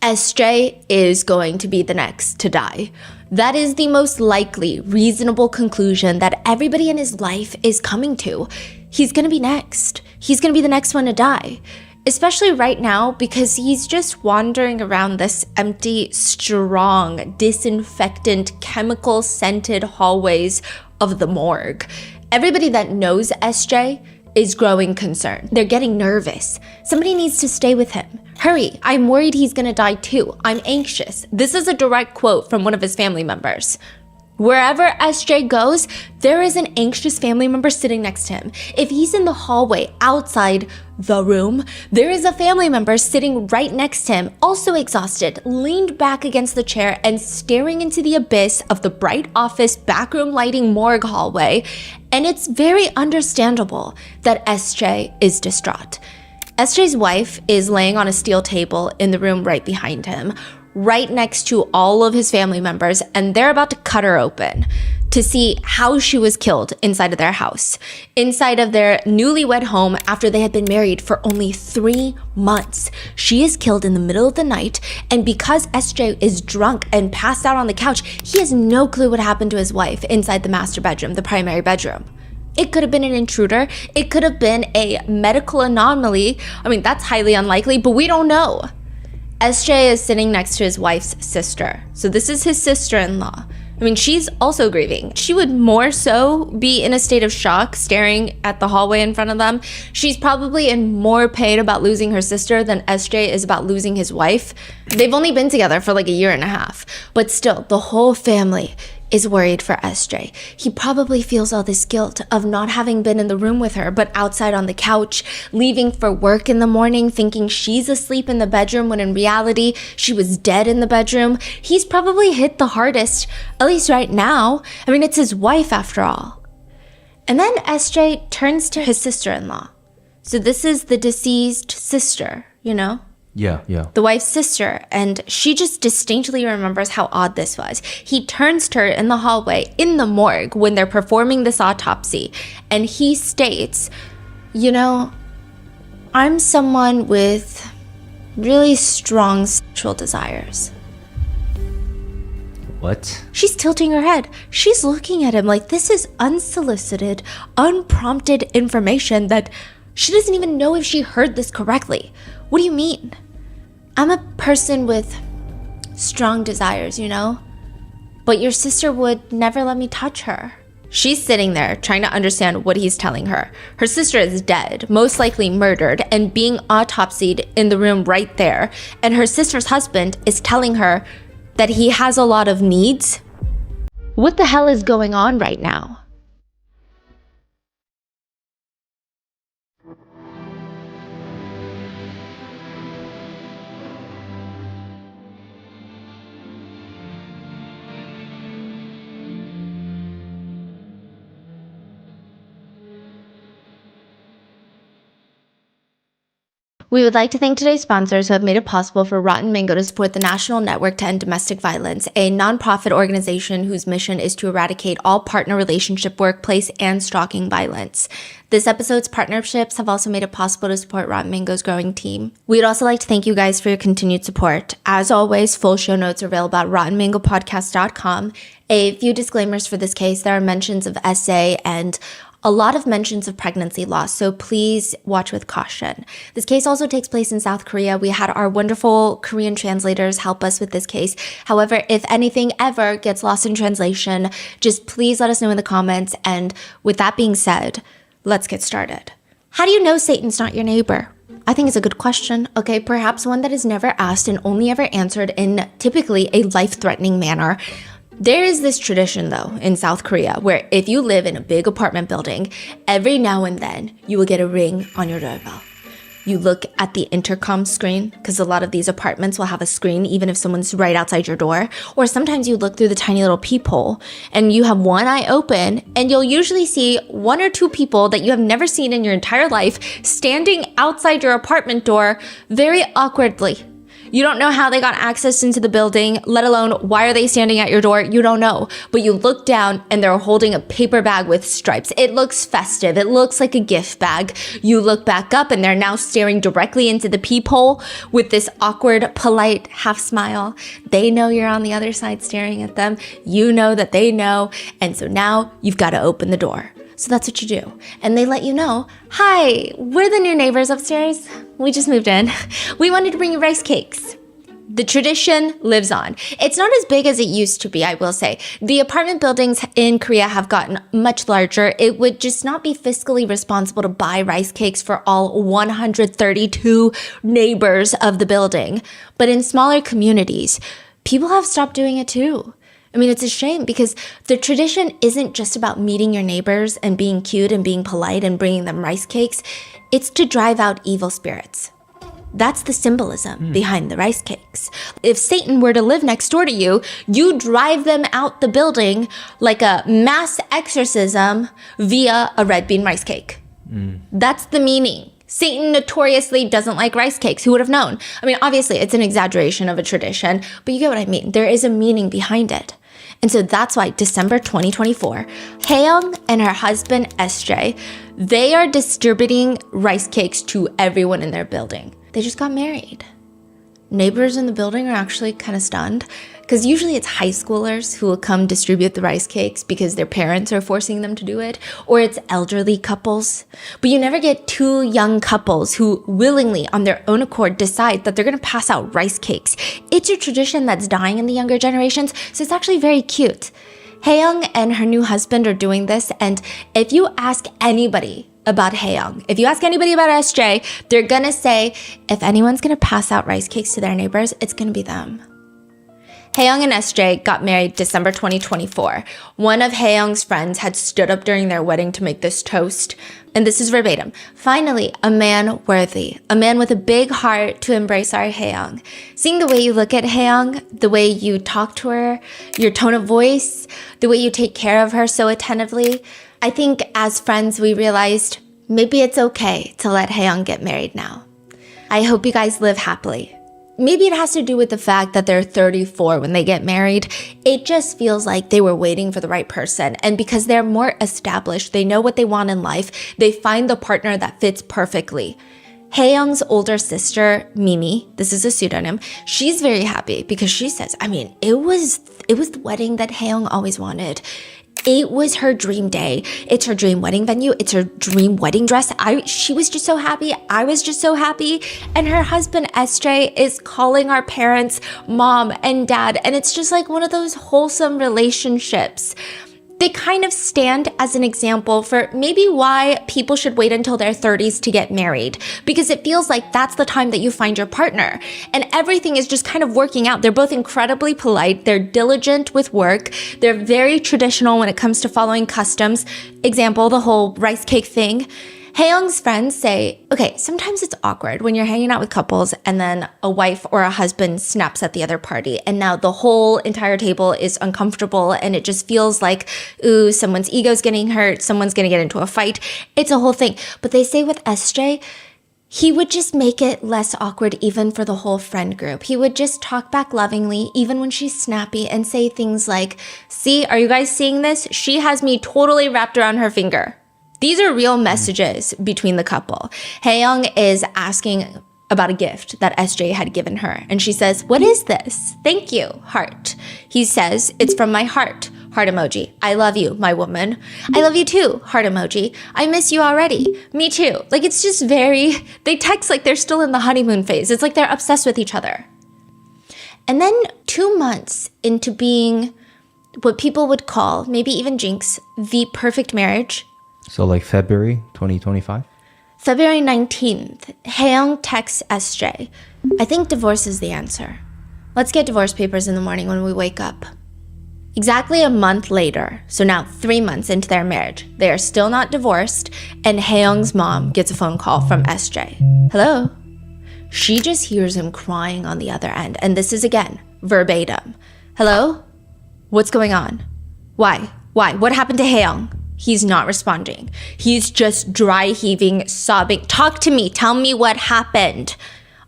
SJ is going to be the next to die. That is the most likely, reasonable conclusion that everybody in his life is coming to. He's gonna be next. He's gonna be the next one to die. Especially right now because he's just wandering around this empty, strong, disinfectant, chemical-scented hallways of the morgue. Everybody that knows SJ is growing concerned. They're getting nervous. Somebody needs to stay with him. Hurry, I'm worried he's gonna die too. I'm anxious. This is a direct quote from one of his family members. Wherever SJ goes, there is an anxious family member sitting next to him. If he's in the hallway outside the room, there is a family member sitting right next to him, also exhausted, leaned back against the chair and staring into the abyss of the bright office backroom lighting morgue hallway. And it's very understandable that SJ is distraught. SJ's wife is laying on a steel table in the room right behind him, right next to all of his family members, and they're about to cut her open to see how she was killed inside of their house, inside of their newlywed home after they had been married for only 3 months. She is killed in the middle of the night, and because SJ is drunk and passed out on the couch, he has no clue what happened to his wife inside the master bedroom, the primary bedroom. It could have been an intruder. It could have been a medical anomaly. I mean, that's highly unlikely, but we don't know. SJ is sitting next to his wife's sister. So this is his sister-in-law. I mean, she's also grieving. She would more so be in a state of shock staring at the hallway in front of them. She's probably in more pain about losing her sister than SJ is about losing his wife. They've only been together for like 1.5 years, but still, the whole family is worried for SJ. He probably feels all this guilt of not having been in the room with her, but outside on the couch, leaving for work in the morning, thinking she's asleep in the bedroom when in reality, she was dead in the bedroom. He's probably hit the hardest, at least right now. I mean, it's his wife after all. And then SJ turns to his sister-in-law. So this is the deceased sister, you know? Yeah. The wife's sister, and she just distinctly remembers how odd this was. He turns to her in the hallway in the morgue when they're performing this autopsy, and he states, you know, I'm someone with really strong sexual desires. What? She's tilting her head. She's looking at him like this is unsolicited, unprompted information that she doesn't even know if she heard this correctly. What do you mean? I'm a person with strong desires, you know? But your sister would never let me touch her. She's sitting there trying to understand what he's telling her. Her sister is dead, most likely murdered, and being autopsied in the room right there. And her sister's husband is telling her that he has a lot of needs. What the hell is going on right now? We would like to thank today's sponsors who have made it possible for Rotten Mango to support the National Network to End Domestic Violence, a nonprofit organization whose mission is to eradicate all partner relationship, workplace, and stalking violence. This episode's partnerships have also made it possible to support Rotten Mango's growing team. We'd also like to thank you guys for your continued support. As always, full show notes are available at RottenMangoPodcast.com. A few disclaimers for this case. There are mentions of SA and a lot of mentions of pregnancy loss, so please watch with caution. This case also takes place in South Korea. We had our wonderful Korean translators help us with this case. However, if anything ever gets lost in translation, just please let us know in the comments. And with that being said, let's get started. How do you know Satan's not your neighbor? I think it's a good question. Okay, perhaps one that is never asked and only ever answered in typically a life-threatening manner. There is this tradition, though, in South Korea where if you live in a big apartment building, every now and then you will get a ring on your doorbell. You look at the intercom screen, because a lot of these apartments will have a screen even if someone's right outside your door. Or sometimes you look through the tiny little peephole and you have one eye open and you'll usually see 1 or 2 people that you have never seen in your entire life standing outside your apartment door very awkwardly. You don't know how they got access into the building, let alone why are they standing at your door? You don't know. But you look down and they're holding a paper bag with stripes. It looks festive. It looks like a gift bag. You look back up and they're now staring directly into the peephole with this awkward, polite half smile. They know you're on the other side staring at them. You know that they know. And so now you've got to open the door. So that's what you do. And they let you know, hi, we're the new neighbors upstairs. We just moved in. We wanted to bring you rice cakes. The tradition lives on. It's not as big as it used to be, I will say. The apartment buildings in Korea have gotten much larger. It would just not be fiscally responsible to buy rice cakes for all 132 neighbors of the building. But in smaller communities, people have stopped doing it too. I mean, it's a shame because the tradition isn't just about meeting your neighbors and being cute and being polite and bringing them rice cakes. It's to drive out evil spirits. That's the symbolism behind the rice cakes. If Satan were to live next door to you, you drive them out the building like a mass exorcism via a red bean rice cake. That's the meaning. Satan notoriously doesn't like rice cakes. Who would have known? I mean, obviously, it's an exaggeration of a tradition, but you get what I mean. There is a meaning behind it. And so that's why December 2024, Haeyoung and her husband SJ, they are distributing rice cakes to everyone in their building. They just got married. Neighbors in the building are actually kind of stunned because usually it's high schoolers who will come distribute the rice cakes because their parents are forcing them to do it, or it's elderly couples. But you never get two young couples who willingly, on their own accord, decide that they're going to pass out rice cakes. It's a tradition that's dying in the younger generations, so it's actually very cute. Haeyoung and her new husband are doing this, and if you ask anybody about Haeyoung, if you ask anybody about SJ, they're gonna say, if anyone's gonna pass out rice cakes to their neighbors, it's gonna be them. Haeyoung and SJ got married December 2024. One of Haeyoung's friends had stood up during their wedding to make this toast, and this is verbatim. Finally, a man worthy, a man with a big heart to embrace our Haeyoung. Seeing the way you look at Haeyoung, the way you talk to her, your tone of voice, the way you take care of her so attentively, I think as friends we realized maybe it's okay to let Haeyoung get married now. I hope you guys live happily. Maybe it has to do with the fact that they're 34 when they get married. It just feels like they were waiting for the right person. And because they're more established, they know what they want in life, they find the partner that fits perfectly. Haeyoung's older sister, Mimi, this is a pseudonym, she's very happy because she says, I mean, it was the wedding that Haeyoung always wanted. It was her dream day. It's her dream wedding venue. It's her dream wedding dress. She was just so happy. I was just so happy. And her husband, SJ, is calling our parents mom and dad. And it's just like one of those wholesome relationships. They kind of stand as an example for maybe why people should wait until their 30s to get married, because it feels like that's the time that you find your partner and everything is just kind of working out. They're both incredibly polite. They're diligent with work. They're very traditional when it comes to following customs. Example, the whole rice cake thing. Haeyoung's friends say, okay, sometimes it's awkward when you're hanging out with couples and then a wife or a husband snaps at the other party and now the whole entire table is uncomfortable and it just feels like, ooh, someone's ego's getting hurt, someone's gonna get into a fight. It's a whole thing. But they say with SJ, he would just make it less awkward even for the whole friend group. He would just talk back lovingly even when she's snappy and say things like, see, are you guys seeing this? She has me totally wrapped around her finger. These are real messages between the couple. Haeyoung is asking about a gift that SJ had given her. And she says, what is this? Thank you, heart. He says, it's from my heart. Heart emoji. I love you, my woman. I love you too, heart emoji. I miss you already. Me too. Like it's just they text like they're still in the honeymoon phase. It's like they're obsessed with each other. And then 2 months into being what people would call, maybe even jinx, the perfect marriage. So like February 2025? February 19th, Haeyoung texts SJ, I think divorce is the answer. Let's get divorce papers in the morning when we wake up. Exactly a month later, so now 3 months into their marriage, they are still not divorced, and Haeyoung's mom gets a phone call from SJ. Hello? She just hears him crying on the other end, and this is again, verbatim. Hello? What's going on? Why? What happened to Haeyoung? He's not responding. He's just dry heaving, sobbing. Talk to me. Tell me what happened.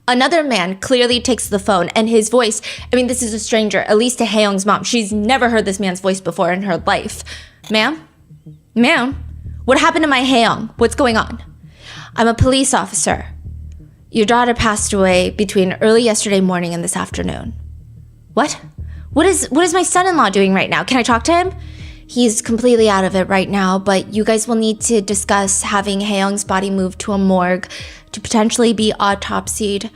Another man clearly takes the phone, and his voice, I mean, this is a stranger, at least to Hae-young's mom. She's never heard this man's voice before in her life. Ma'am? Ma'am? What happened to my Hae-young? What's going on? I'm a police officer. Your daughter passed away between early yesterday morning and this afternoon. What? What is my son-in-law doing right now? Can I talk to him? He's completely out of it right now, but you guys will need to discuss having Hae-young's body moved to a morgue to potentially be autopsied.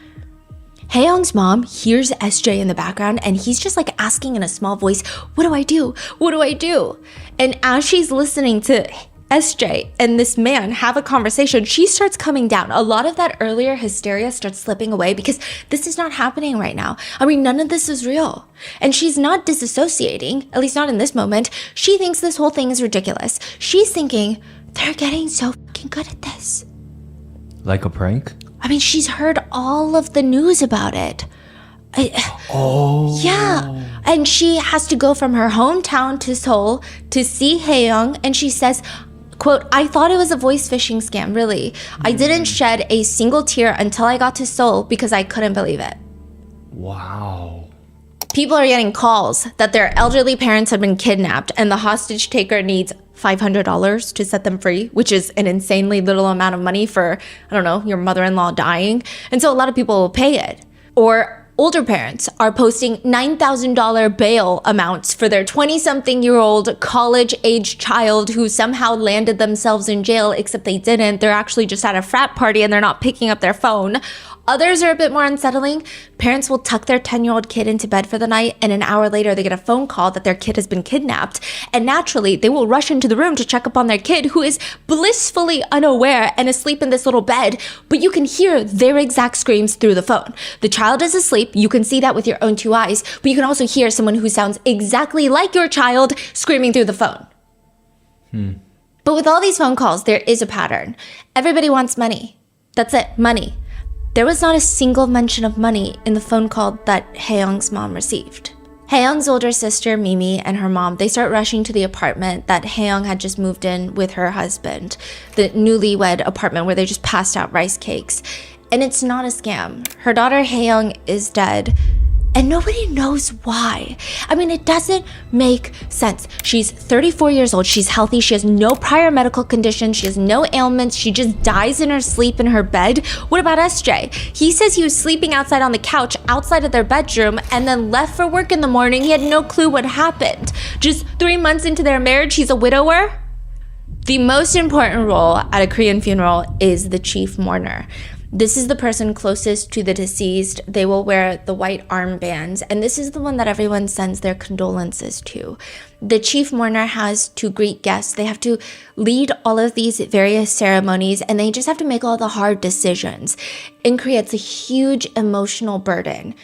Hae-young's mom hears SJ in the background, and he's just like asking in a small voice, what do I do? What do I do? And as she's listening to SJ and this man have a conversation, she starts coming down. A lot of that earlier hysteria starts slipping away because this is not happening right now. I mean, none of this is real. And she's not disassociating, at least not in this moment. She thinks this whole thing is ridiculous. She's thinking, they're getting so fucking good at this. Like a prank? I mean, she's heard all of the news about it. Yeah. And she has to go from her hometown to Seoul to see Hae-young, and she says, quote, I thought it was a voice phishing scam, really. I didn't shed a single tear until I got to Seoul because I couldn't believe it. Wow. People are getting calls that their elderly parents have been kidnapped and the hostage taker needs $500 to set them free, which is an insanely little amount of money for, I don't know, your mother-in-law dying. And so a lot of people will pay it. Or older parents are posting $9,000 bail amounts for their 20-something-year-old college-age child who somehow landed themselves in jail, except they didn't. They're actually just at a frat party and they're not picking up their phone. Others are a bit more unsettling. Parents will tuck their 10-year-old kid into bed for the night, and an hour later they get a phone call that their kid has been kidnapped. And naturally, they will rush into the room to check up on their kid, who is blissfully unaware and asleep in this little bed, but you can hear their exact screams through the phone. The child is asleep. You can see that with your own 2 eyes, but you can also hear someone who sounds exactly like your child screaming through the phone. But with all these phone calls, there is a pattern. Everybody wants money. That's it, money. There was not a single mention of money in the phone call that Hae-young's mom received. Hae-young's older sister, Mimi, and her mom, they start rushing to the apartment that Hae-young had just moved in with her husband, the newlywed apartment where they just passed out rice cakes. And it's not a scam. Her daughter Hae-young is dead, and nobody knows why. I mean, it doesn't make sense. She's 34 years old. She's healthy. She has no prior medical conditions. She has no ailments. She just dies in her sleep in her bed. What about SJ? He says he was sleeping outside on the couch outside of their bedroom and then left for work in the morning. He had no clue what happened. Just 3 months into their marriage, he's a widower. The most important role at a Korean funeral is the chief mourner. This is the person closest to the deceased. They will wear the white armbands, and this is the one that everyone sends their condolences to. The chief mourner has to greet guests. They have to lead all of these various ceremonies, and they just have to make all the hard decisions. In Korea, it's a huge emotional burden.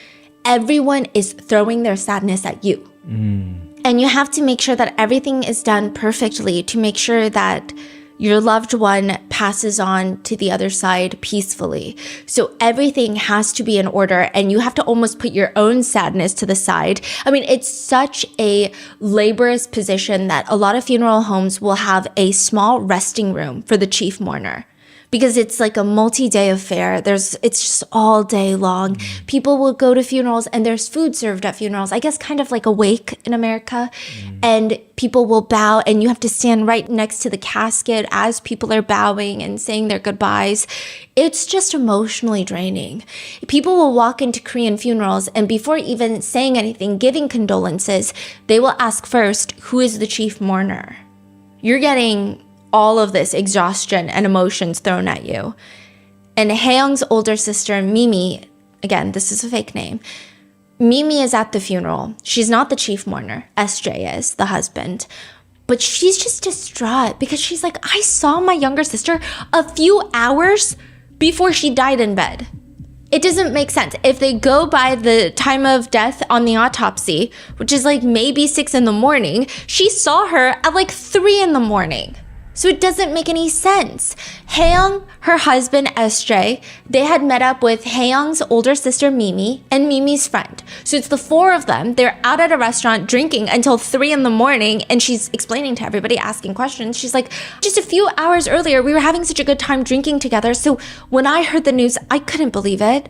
Everyone is throwing their sadness at you. And you have to make sure that everything is done perfectly to make sure that your loved one passes on to the other side peacefully. So everything has to be in order, and you have to almost put your own sadness to the side. I mean, it's such a laborious position that a lot of funeral homes will have a small resting room for the chief mourner, because it's like a multi-day affair. It's just all day long. People will go to funerals and there's food served at funerals. I guess kind of like a wake in America. And people will bow, and you have to stand right next to the casket as people are bowing and saying their goodbyes. It's just emotionally draining. People will walk into Korean funerals, and before even saying anything, giving condolences, they will ask first, who is the chief mourner? You're getting all of this exhaustion and emotions thrown at you. And Hae-young's older sister, Mimi, again, this is a fake name, Mimi is at the funeral. She's not the chief mourner. SJ is, the husband. But she's just distraught because she's like, I saw my younger sister a few hours before she died in bed. It doesn't make sense. If they go by the time of death on the autopsy, which is like maybe 6 a.m, she saw her at like 3 a.m. So it doesn't make any sense. Hae-young, her husband SJ, they had met up with Hae-young's older sister Mimi and Mimi's friend. So it's the 4 of them. They're out at a restaurant drinking until 3 a.m, and she's explaining to everybody, asking questions. She's like, just a few hours earlier, we were having such a good time drinking together. So when I heard the news, I couldn't believe it.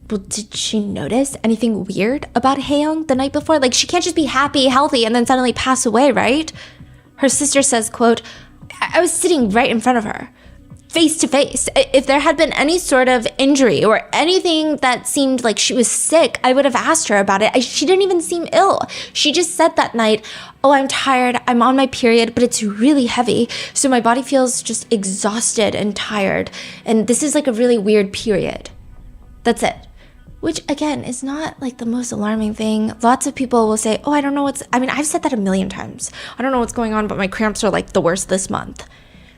well, did she notice anything weird about Haeyoung the night before? Like, she can't just be happy, healthy, and then suddenly pass away, right? Her sister says, quote, I was sitting right in front of her, face to face. If there had been any sort of injury or anything that seemed like she was sick, I would have asked her about it. She didn't even seem ill. She just said that night, oh, I'm tired, I'm on my period, but it's really heavy. So my body feels just exhausted and tired. And this is like a really weird period. That's it. Which, again, is not like the most alarming thing. Lots of people will say, oh, I don't know I've said that a million times. I don't know what's going on, but my cramps are like the worst this month.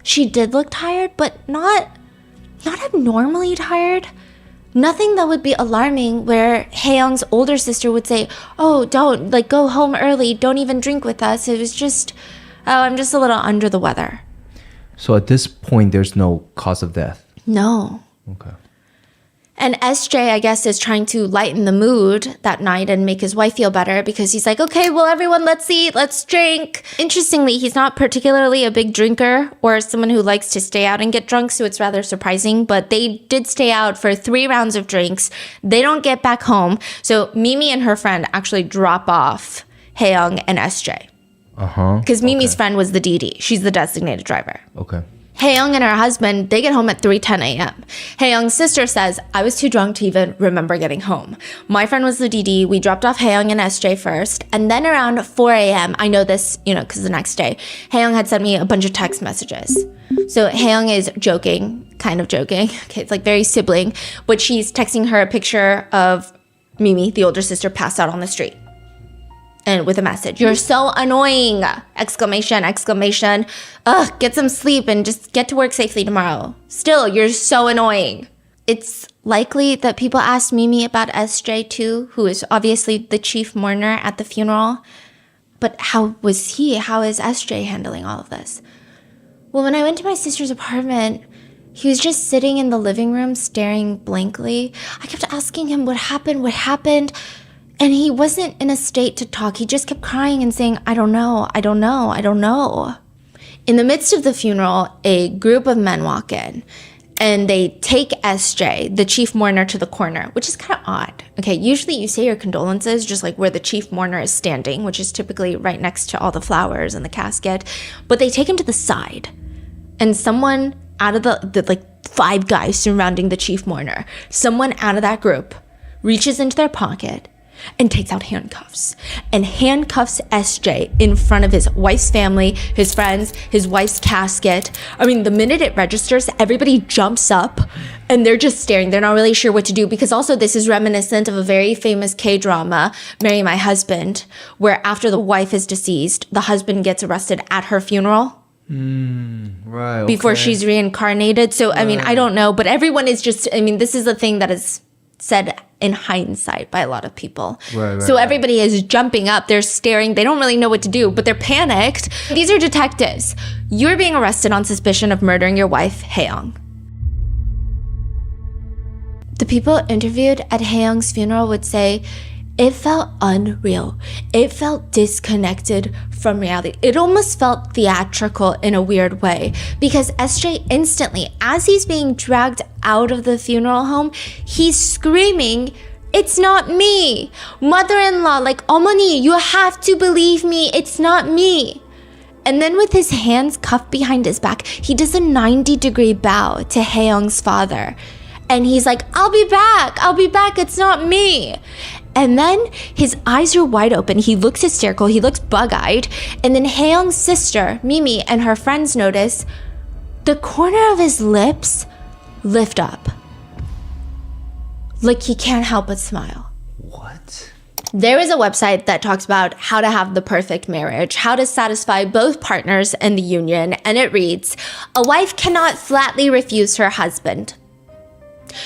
She did look tired, but not abnormally tired. Nothing that would be alarming where Haeyoung's older sister would say, oh, don't, like, go home early. Don't even drink with us. It was just, oh, I'm just a little under the weather. So at this point, there's no cause of death? No. Okay. And SJ, I guess, is trying to lighten the mood that night and make his wife feel better because he's like, okay, well, everyone, let's eat, let's drink. Interestingly, he's not particularly a big drinker or someone who likes to stay out and get drunk, so it's rather surprising. But they did stay out for 3 rounds of drinks. They don't get back home. So Mimi and her friend actually drop off Haeyoung and SJ. Because Mimi's friend was the DD. She's the designated driver. Okay. Haeyoung and her husband, they get home at 3:10 a.m. Haeyoung's sister says, I was too drunk to even remember getting home. My friend was the DD. We dropped off Haeyoung and SJ first. And then around 4 a.m., I know this, because the next day, Haeyoung had sent me a bunch of text messages. So Haeyoung is joking, kind of joking. Okay, it's like very sibling. But she's texting her a picture of Mimi, the older sister, passed out on the street. And with a message, you're so annoying! Exclamation, exclamation. Ugh, get some sleep and just get to work safely tomorrow. Still, you're so annoying. It's likely that people asked Mimi about SJ too, who is obviously the chief mourner at the funeral. But how was he? How is SJ handling all of this? Well, when I went to my sister's apartment, he was just sitting in the living room staring blankly. I kept asking him what happened? And he wasn't in a state to talk. He just kept crying and saying, I don't know. In the midst of the funeral, a group of men walk in and they take SJ, the chief mourner, to the corner, which is kind of odd. Okay, usually you say your condolences just like where the chief mourner is standing, which is typically right next to all the flowers and the casket. But they take him to the side. And someone out of the like 5 guys surrounding the chief mourner, someone out of that group reaches into their pocket and takes out handcuffs and handcuffs SJ in front of his wife's family, his friends, his wife's casket. I mean, the minute it registers, everybody jumps up and they're just staring. They're not really sure what to do because also this is reminiscent of a very famous K-drama, Marry My Husband, where after the wife is deceased, the husband gets arrested at her funeral. Right. Before she's reincarnated. So, I mean, I don't know, but everyone is just, this is the thing that is said in hindsight by a lot of people. So everybody is jumping up, they're staring, they don't really know what to do, but they're panicked. These are detectives. You're being arrested on suspicion of murdering your wife, Haeyoung. The people interviewed at Haeyoung's funeral would say, it felt unreal. It felt disconnected from reality. It almost felt theatrical in a weird way because SJ instantly, as he's being dragged out of the funeral home, he's screaming, it's not me. Mother-in-law, like, 어머니, you have to believe me. It's not me. And then with his hands cuffed behind his back, he does a 90-degree bow to Haeyoung's father. And he's like, I'll be back, it's not me. And then his eyes are wide open. He looks hysterical. He looks bug-eyed. And then Haeyoung's sister, Mimi, and her friends notice the corner of his lips lift up. Like he can't help but smile. What? There is a website that talks about how to have the perfect marriage, how to satisfy both partners in the union. And it reads, a wife cannot flatly refuse her husband.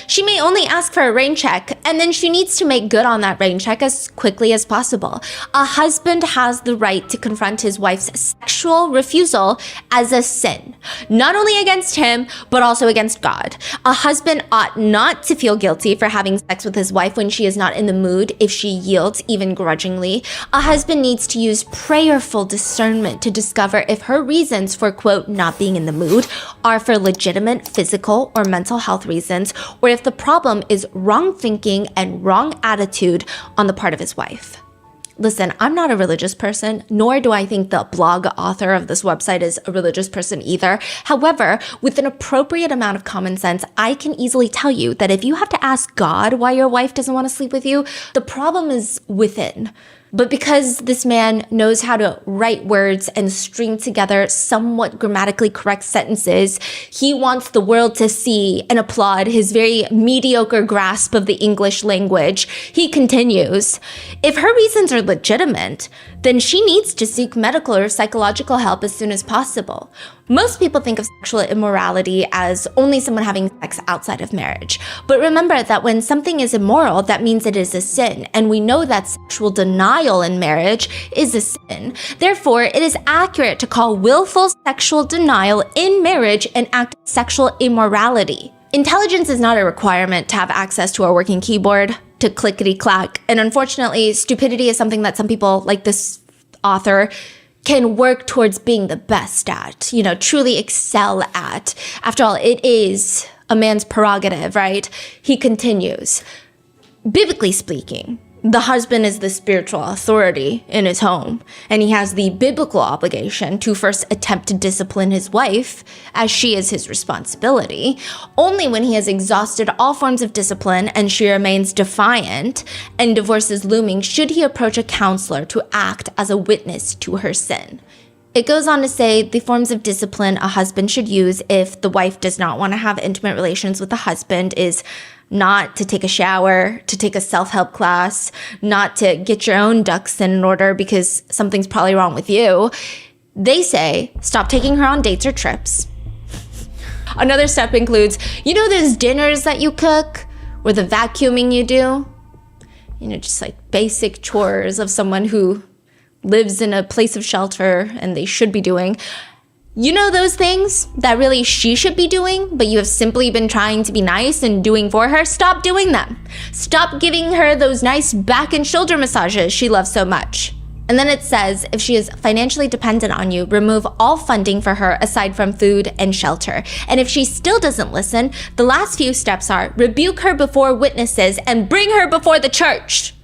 She may only ask for a rain check, and then she needs to make good on that rain check as quickly as possible. A husband has the right to confront his wife's sexual refusal as a sin, not only against him, but also against God. A husband ought not to feel guilty for having sex with his wife when she is not in the mood if she yields, even grudgingly. A husband needs to use prayerful discernment to discover if her reasons for, quote, not being in the mood are for legitimate physical or mental health reasons, or if the problem is wrong thinking and wrong attitude on the part of his wife. Listen, I'm not a religious person, nor do I think the blog author of this website is a religious person either. However, with an appropriate amount of common sense, I can easily tell you that if you have to ask God why your wife doesn't want to sleep with you, the problem is within. But because this man knows how to write words and string together somewhat grammatically correct sentences, he wants the world to see and applaud his very mediocre grasp of the English language. He continues, if her reasons are legitimate, then she needs to seek medical or psychological help as soon as possible. Most people think of sexual immorality as only someone having sex outside of marriage. But remember that when something is immoral, that means it is a sin. And we know that sexual denial in marriage is a sin. Therefore, it is accurate to call willful sexual denial in marriage an act of sexual immorality. Intelligence is not a requirement to have access to a working keyboard, to clickety-clack. And unfortunately, stupidity is something that some people, like this author, can work towards being the best at, truly excel at. After all, it is a man's prerogative, right? He continues, biblically speaking, the husband is the spiritual authority in his home, and he has the biblical obligation to first attempt to discipline his wife, as she is his responsibility. Only when he has exhausted all forms of discipline and she remains defiant and divorce is looming should he approach a counselor to act as a witness to her sin. It goes on to say the forms of discipline a husband should use if the wife does not want to have intimate relations with the husband is not to take a shower, to take a self-help class, not to get your own ducks in order because something's probably wrong with you. They say, stop taking her on dates or trips. Another step includes, those dinners that you cook or the vacuuming you do? Just like basic chores of someone who lives in a place of shelter and they should be doing. Those things that really she should be doing, but you have simply been trying to be nice and doing for her? Stop doing them. Stop giving her those nice back and shoulder massages she loves so much. And then it says, if she is financially dependent on you, remove all funding for her aside from food and shelter. And if she still doesn't listen, the last few steps are rebuke her before witnesses and bring her before the church.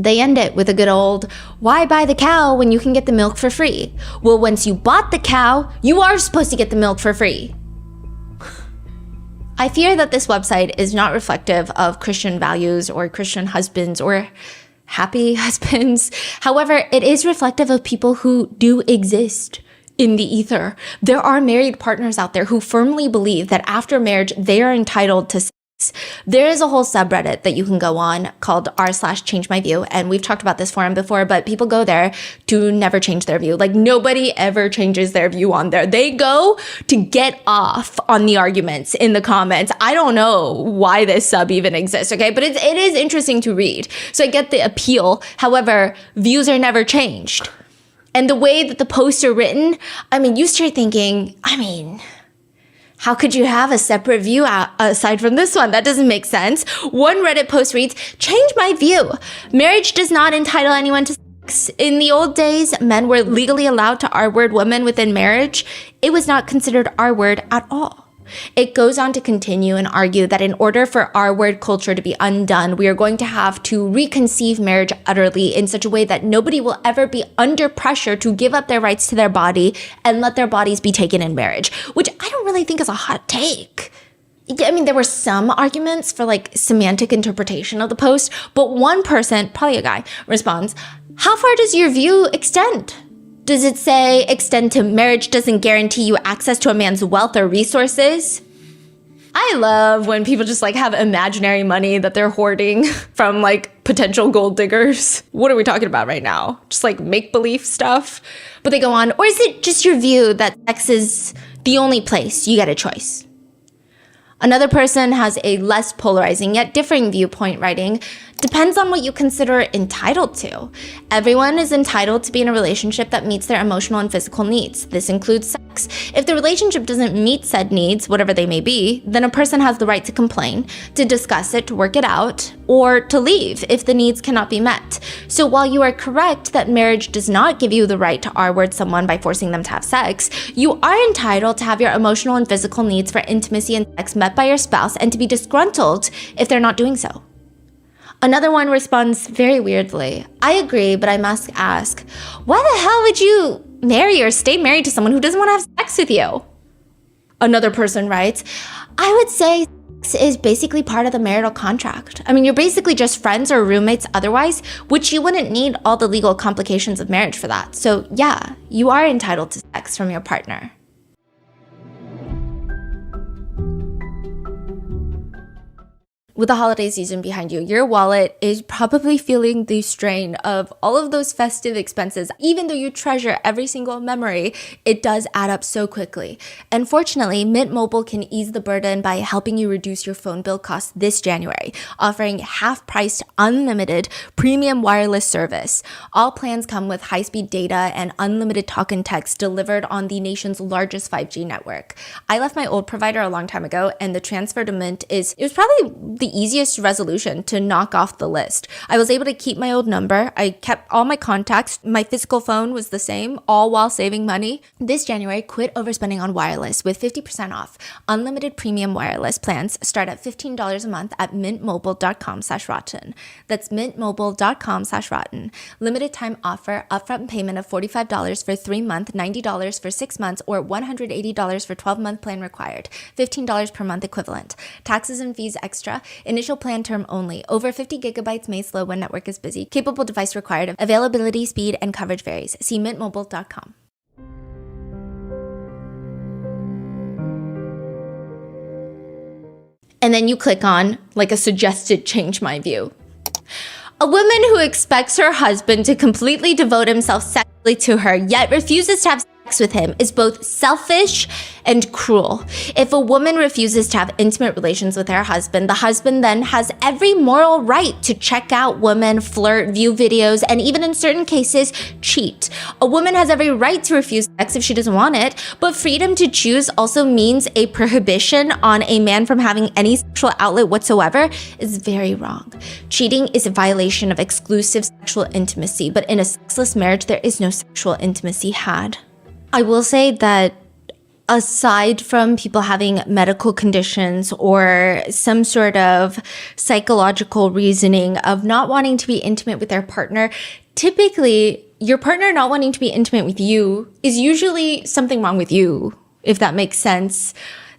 They end it with a good old, why buy the cow when you can get the milk for free? Well, once you bought the cow, you are supposed to get the milk for free. I fear that this website is not reflective of Christian values or Christian husbands or happy husbands. However, it is reflective of people who do exist in the ether. There are married partners out there who firmly believe that after marriage, they are entitled to sex. There is a whole subreddit that you can go on called r/changemyview, and we've talked about this forum before, but people go there to never change their view. Like, nobody ever changes their view on there. They go to get off on the arguments in the comments. I don't know why this sub even exists, okay? But it is interesting to read. So I get the appeal. However, views are never changed. And the way that the posts are written, you start thinking, how could you have a separate view aside from this one? That doesn't make sense. One Reddit post reads, change my view. Marriage does not entitle anyone to sex. In the old days, men were legally allowed to R-word women within marriage. It was not considered R-word at all. It goes on to continue and argue that in order for R-word culture to be undone, we are going to have to reconceive marriage utterly in such a way that nobody will ever be under pressure to give up their rights to their body and let their bodies be taken in marriage, which I don't really think is a hot take. There were some arguments for semantic interpretation of the post, but one person, probably a guy, responds, how far does your view extend? Does it say extend to marriage doesn't guarantee you access to a man's wealth or resources? I love when people just have imaginary money that they're hoarding from potential gold diggers. What are we talking about right now? Just make-believe stuff? But they go on, or is it just your view that sex is the only place you get a choice? Another person has a less polarizing yet differing viewpoint, writing, depends on what you consider entitled to. Everyone is entitled to be in a relationship that meets their emotional and physical needs. This includes sex. sex. If the relationship doesn't meet said needs, whatever they may be, then a person has the right to complain, to discuss it, to work it out, or to leave if the needs cannot be met. So while you are correct that marriage does not give you the right to R-word someone by forcing them to have sex, you are entitled to have your emotional and physical needs for intimacy and sex met by your spouse and to be disgruntled if they're not doing so. Another one responds very weirdly. I agree, but I must ask, why the hell would you marry or stay married to someone who doesn't want to have sex with you? Another person writes, I would say sex is basically part of the marital contract. I mean, you're basically just friends or roommates otherwise, which you wouldn't need all the legal complications of marriage for that. So yeah, you are entitled to sex from your partner. With the holiday season behind you, your wallet is probably feeling the strain of all of those festive expenses. Even though you treasure every single memory, it does add up so quickly. And fortunately, Mint Mobile can ease the burden by helping you reduce your phone bill costs this January, offering half-priced, unlimited, premium wireless service. All plans come with high-speed data and unlimited talk and text delivered on the nation's largest 5G network. I left my old provider a long time ago, and the transfer to Mint it was probably the easiest resolution to knock off the list. I was able to keep my old number. I kept all my contacts. My physical phone was the same, all while saving money. This January, quit overspending on wireless with 50% off. Unlimited premium wireless plans start at $15 a month at mintmobile.com/rotten. That's mintmobile.com/rotten. Limited time offer, upfront payment of $45 for 3 months, $90 for 6 months, or $180 for 12-month plan required. $15 per month equivalent. Taxes and fees extra. Initial plan term only. Over 50 gigabytes may slow when network is busy. Capable device required. Availability, speed, and coverage varies. See mintmobile.com. And then you click on, like a suggested change my view. A woman who expects her husband to completely devote himself sexually to her, yet refuses to have sex with him, is both selfish and cruel. If a woman refuses to have intimate relations with her husband, the husband then has every moral right to check out women, flirt, view videos, and even in certain cases, cheat. A woman has every right to refuse sex if she doesn't want it, but freedom to choose also means a prohibition on a man from having any sexual outlet whatsoever is very wrong. Cheating is a violation of exclusive sexual intimacy, but in a sexless marriage, there is no sexual intimacy had. I will say that aside from people having medical conditions or some sort of psychological reasoning of not wanting to be intimate with their partner, typically your partner not wanting to be intimate with you is usually something wrong with you, if that makes sense.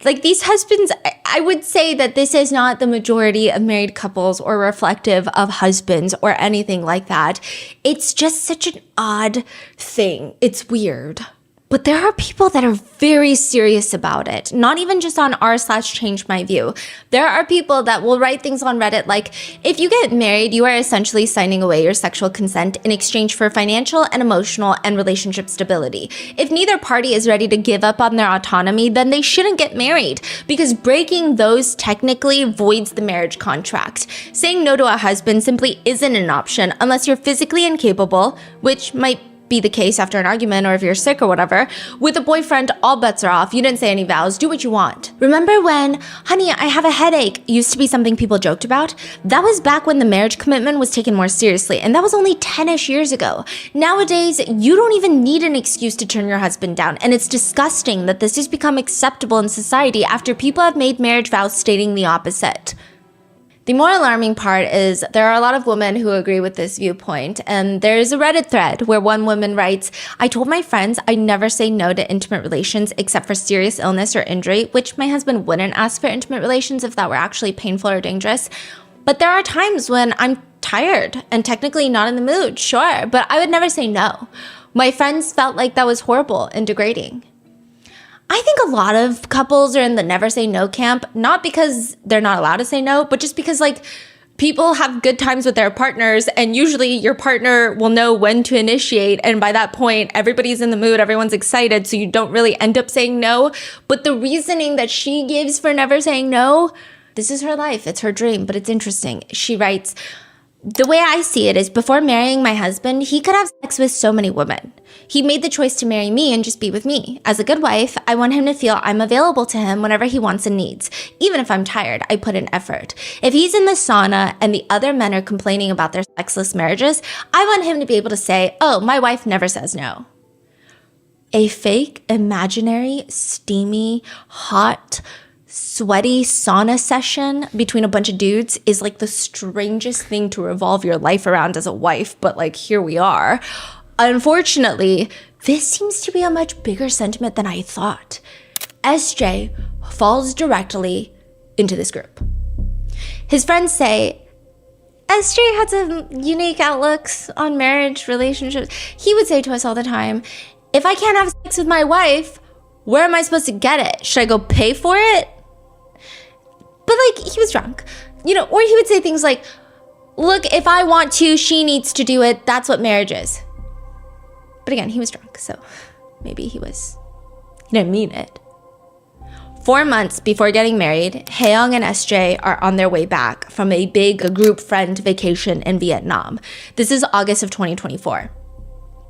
Like these husbands, I would say that this is not the majority of married couples or reflective of husbands or anything like that. It's just such an odd thing. It's weird. But there are people that are very serious about it, not even just on r/change my view. There are people that will write things on Reddit like, if you get married, you are essentially signing away your sexual consent in exchange for financial and emotional and relationship stability. If neither party is ready to give up on their autonomy, then they shouldn't get married because breaking those technically voids the marriage contract. Saying no to a husband simply isn't an option unless you're physically incapable, which might be the case after an argument or if you're sick or whatever. With a boyfriend, all bets are off. You didn't say any vows. Do what you want. Remember when, honey, I have a headache, used to be something people joked about? That was back when the marriage commitment was taken more seriously, and that was only 10-ish years ago. Nowadays, you don't even need an excuse to turn your husband down, and it's disgusting that this has become acceptable in society after people have made marriage vows stating the opposite. The more alarming part is there are a lot of women who agree with this viewpoint, and there's a Reddit thread where one woman writes, I told my friends I never say no to intimate relations except for serious illness or injury, which my husband wouldn't ask for intimate relations if that were actually painful or dangerous. But there are times when I'm tired and technically not in the mood, sure, but I would never say no. My friends felt like that was horrible and degrading. I think a lot of couples are in the never say no camp, not because they're not allowed to say no, but just because like people have good times with their partners and usually your partner will know when to initiate. And by that point, everybody's in the mood, everyone's excited. So you don't really end up saying no. But the reasoning that she gives for never saying no, this is her life. It's her dream, but it's interesting. She writes, The way I see it is before marrying my husband, he could have sex with so many women. He made the choice to marry me and just be with me. As a good wife, I want him to feel I'm available to him whenever he wants and needs. Even if I'm tired, I put in effort. If he's in the sauna and the other men are complaining about their sexless marriages, I want him to be able to say, oh, my wife never says no. A fake, imaginary, steamy, hot, sweaty sauna session between a bunch of dudes is like the strangest thing to revolve your life around as a wife, but like here we are. Unfortunately, this seems to be a much bigger sentiment than I thought. SJ falls directly into this group. His friends say, SJ had some unique outlooks on marriage, relationships. He would say to us all the time, if I can't have sex with my wife, where am I supposed to get it? Should I go pay for it? But like, he was drunk, or he would say things like, look, if I want to, she needs to do it. That's what marriage is. But again, he was drunk, so maybe he didn't mean it. 4 months before getting married, Haeyoung and SJ are on their way back from a big group friend vacation in Vietnam. This is August of 2024.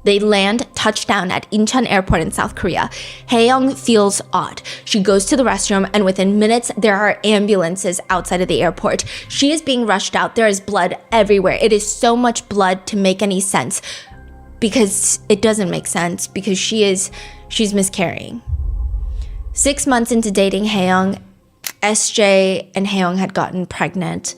They land touchdown at Incheon Airport in South Korea. Haeyoung feels odd. She goes to the restroom, and within minutes, there are ambulances outside of the airport. She is being rushed out. There is blood everywhere. It is so much blood to make any sense, because it doesn't make sense, because she's miscarrying. 6 months into dating Haeyoung, SJ and Haeyoung had gotten pregnant.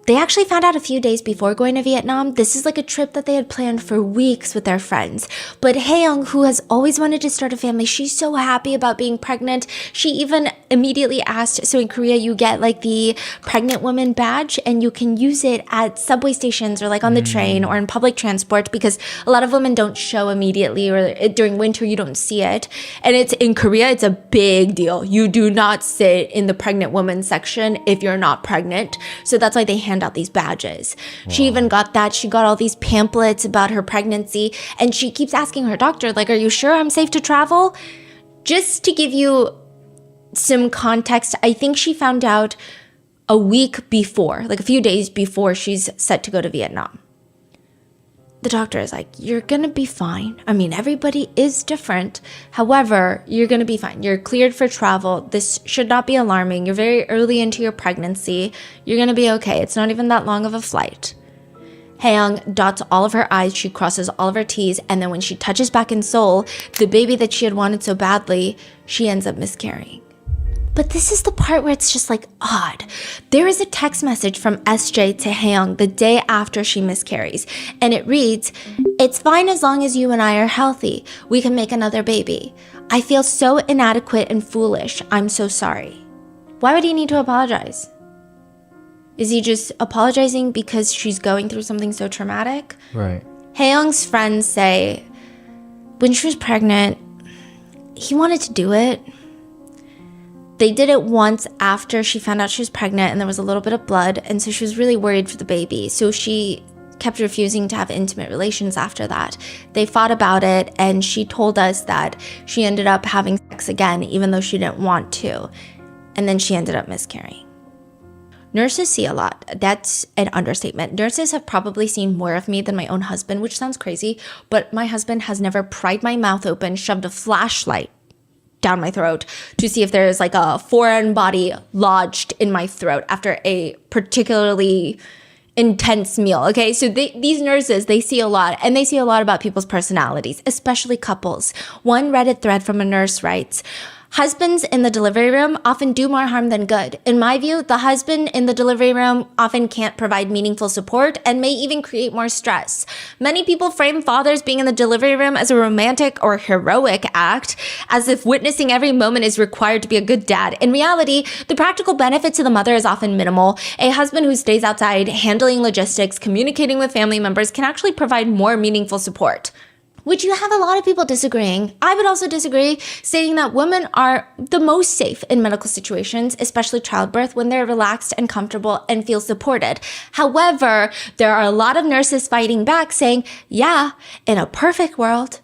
They actually found out a few days before going to Vietnam. This is like a trip that they had planned for weeks with their friends. But Haeyoung, who has always wanted to start a family, she's so happy about being pregnant. She even immediately asked, so in Korea, you get like the pregnant woman badge and you can use it at subway stations or like on the train or in public transport, because a lot of women don't show immediately, or during winter, you don't see it. And it's in Korea, it's a big deal. You do not sit in the pregnant woman section if you're not pregnant. So that's why they hand out these badges. Wow. She even got that. She got all these pamphlets about her pregnancy, and she keeps asking her doctor, like, are you sure I'm safe to travel? Just to give you some context, I think she found out a week before, like a few days before she's set to go to Vietnam. The doctor is like, you're gonna be fine. I mean, everybody is different. However, you're gonna be fine. You're cleared for travel. This should not be alarming. You're very early into your pregnancy. You're gonna be okay. It's not even that long of a flight. Haeyoung dots all of her I's. She crosses all of her T's. And then when she touches back in Seoul, the baby that she had wanted so badly, she ends up miscarrying. But this is the part where it's just like odd. There is a text message from SJ to Haeyoung the day after she miscarries, and it reads, "It's fine as long as you and I are healthy. We can make another baby. I feel so inadequate and foolish. I'm so sorry." Why would he need to apologize? Is he just apologizing because she's going through something so traumatic? Right. Haeyoung's friends say, when she was pregnant, he wanted to do it. They did it once after she found out she was pregnant and there was a little bit of blood, and so she was really worried for the baby. So she kept refusing to have intimate relations after that. They fought about it, and she told us that she ended up having sex again even though she didn't want to. And then she ended up miscarrying. Nurses see a lot. That's an understatement. Nurses have probably seen more of me than my own husband, which sounds crazy, but my husband has never pried my mouth open, shoved a flashlight down my throat to see if there's like a foreign body lodged in my throat after a particularly intense meal. Okay, so these nurses, they see a lot, and they see a lot about people's personalities, especially couples. One Reddit thread from a nurse writes, "Husbands in the delivery room often do more harm than good. In my view, the husband in the delivery room often can't provide meaningful support and may even create more stress. Many people frame fathers being in the delivery room as a romantic or heroic act, as if witnessing every moment is required to be a good dad. In reality, the practical benefit to the mother is often minimal. A husband who stays outside, handling logistics, communicating with family members can actually provide more meaningful support." Which you have a lot of people disagreeing. I would also disagree, stating that women are the most safe in medical situations, especially childbirth, when they're relaxed and comfortable and feel supported. However, there are a lot of nurses fighting back saying, yeah, in a perfect world,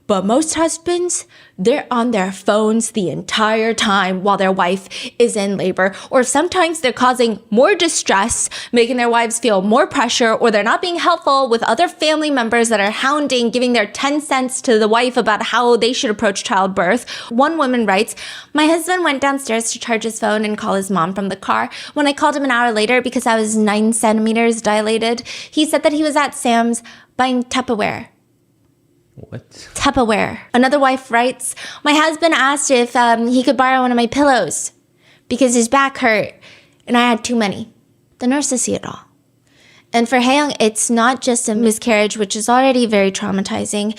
But most husbands, they're on their phones the entire time while their wife is in labor. Or sometimes they're causing more distress, making their wives feel more pressure, or they're not being helpful with other family members that are hounding, giving their 10 cents to the wife about how they should approach childbirth. One woman writes, "My husband went downstairs to charge his phone and call his mom from the car. When I called him an hour later because I was 9 centimeters dilated, he said that he was at Sam's buying Tupperware." What? Tupperware. Another wife writes, "My husband asked if he could borrow one of my pillows because his back hurt and I had too many." The nurses see it all. And for Hae-young, it's not just a miscarriage, which is already very traumatizing.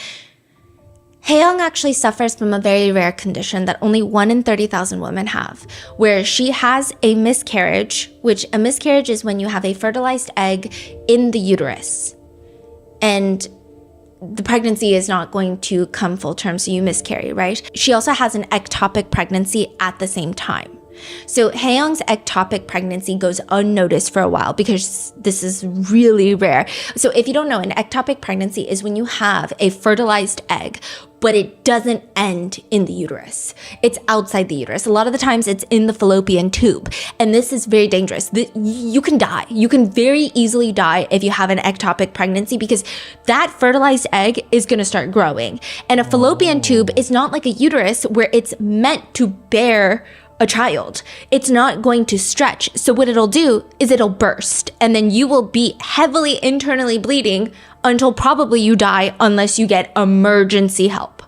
Hae-young actually suffers from a very rare condition that only 1 in 30,000 women have, where she has a miscarriage, which a miscarriage is when you have a fertilized egg in the uterus. And the pregnancy is not going to come full term, so you miscarry, right? She also has an ectopic pregnancy at the same time. So Hae-young's ectopic pregnancy goes unnoticed for a while because this is really rare. So if you don't know, an ectopic pregnancy is when you have a fertilized egg, but it doesn't end in the uterus. It's outside the uterus. A lot of the times it's in the fallopian tube. And this is very dangerous. You can die. You can very easily die if you have an ectopic pregnancy because that fertilized egg is going to start growing. And a fallopian tube is not like a uterus where it's meant to bear a child. It's not going to stretch. So what it'll do is it'll burst and then you will be heavily internally bleeding until probably you die unless you get emergency help.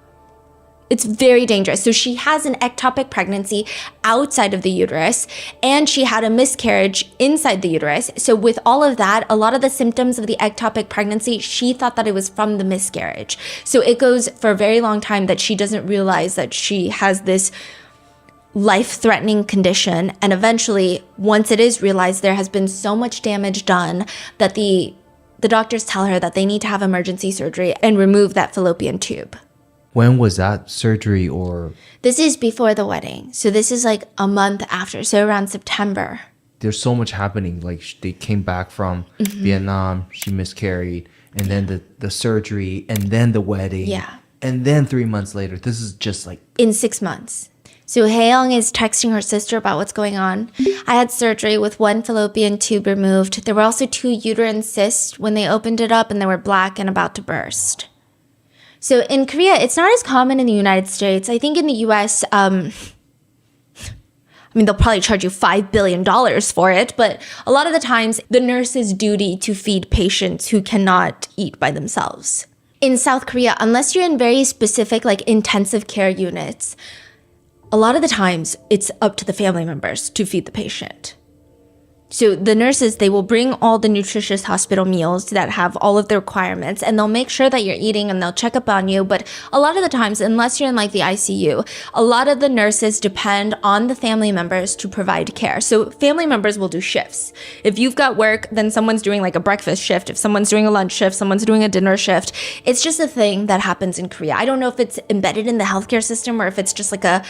It's very dangerous. So she has an ectopic pregnancy outside of the uterus and she had a miscarriage inside the uterus. So with all of that, a lot of the symptoms of the ectopic pregnancy, she thought that it was from the miscarriage. So it goes for a very long time that she doesn't realize that she has this life-threatening condition, and eventually, once it is realized, there has been so much damage done that the doctors tell her that they need to have emergency surgery and remove that fallopian tube. When was that surgery or? This is before the wedding, so this is like a month after, so around September. There's so much happening. Like they came back from Vietnam, she miscarried, and then the surgery, and then the wedding. Yeah. And then 3 months later, this is just like... In 6 months. So Hae-young is texting her sister about what's going on. "I had surgery with 1 fallopian tube removed. There were also 2 uterine cysts when they opened it up and they were black and about to burst." So in Korea, it's not as common in the United States. I think in the US, they'll probably charge you $5 billion for it, but a lot of the times the nurse's duty to feed patients who cannot eat by themselves. In South Korea, unless you're in very specific like intensive care units, a lot of the times it's up to the family members to feed the patient. So the nurses, they will bring all the nutritious hospital meals that have all of the requirements and they'll make sure that you're eating and they'll check up on you. But a lot of the times, unless you're in like the ICU, a lot of the nurses depend on the family members to provide care. So family members will do shifts. If you've got work, then someone's doing like a breakfast shift. If someone's doing a lunch shift, someone's doing a dinner shift. It's just a thing that happens in Korea. I don't know if it's embedded in the healthcare system or if it's just like a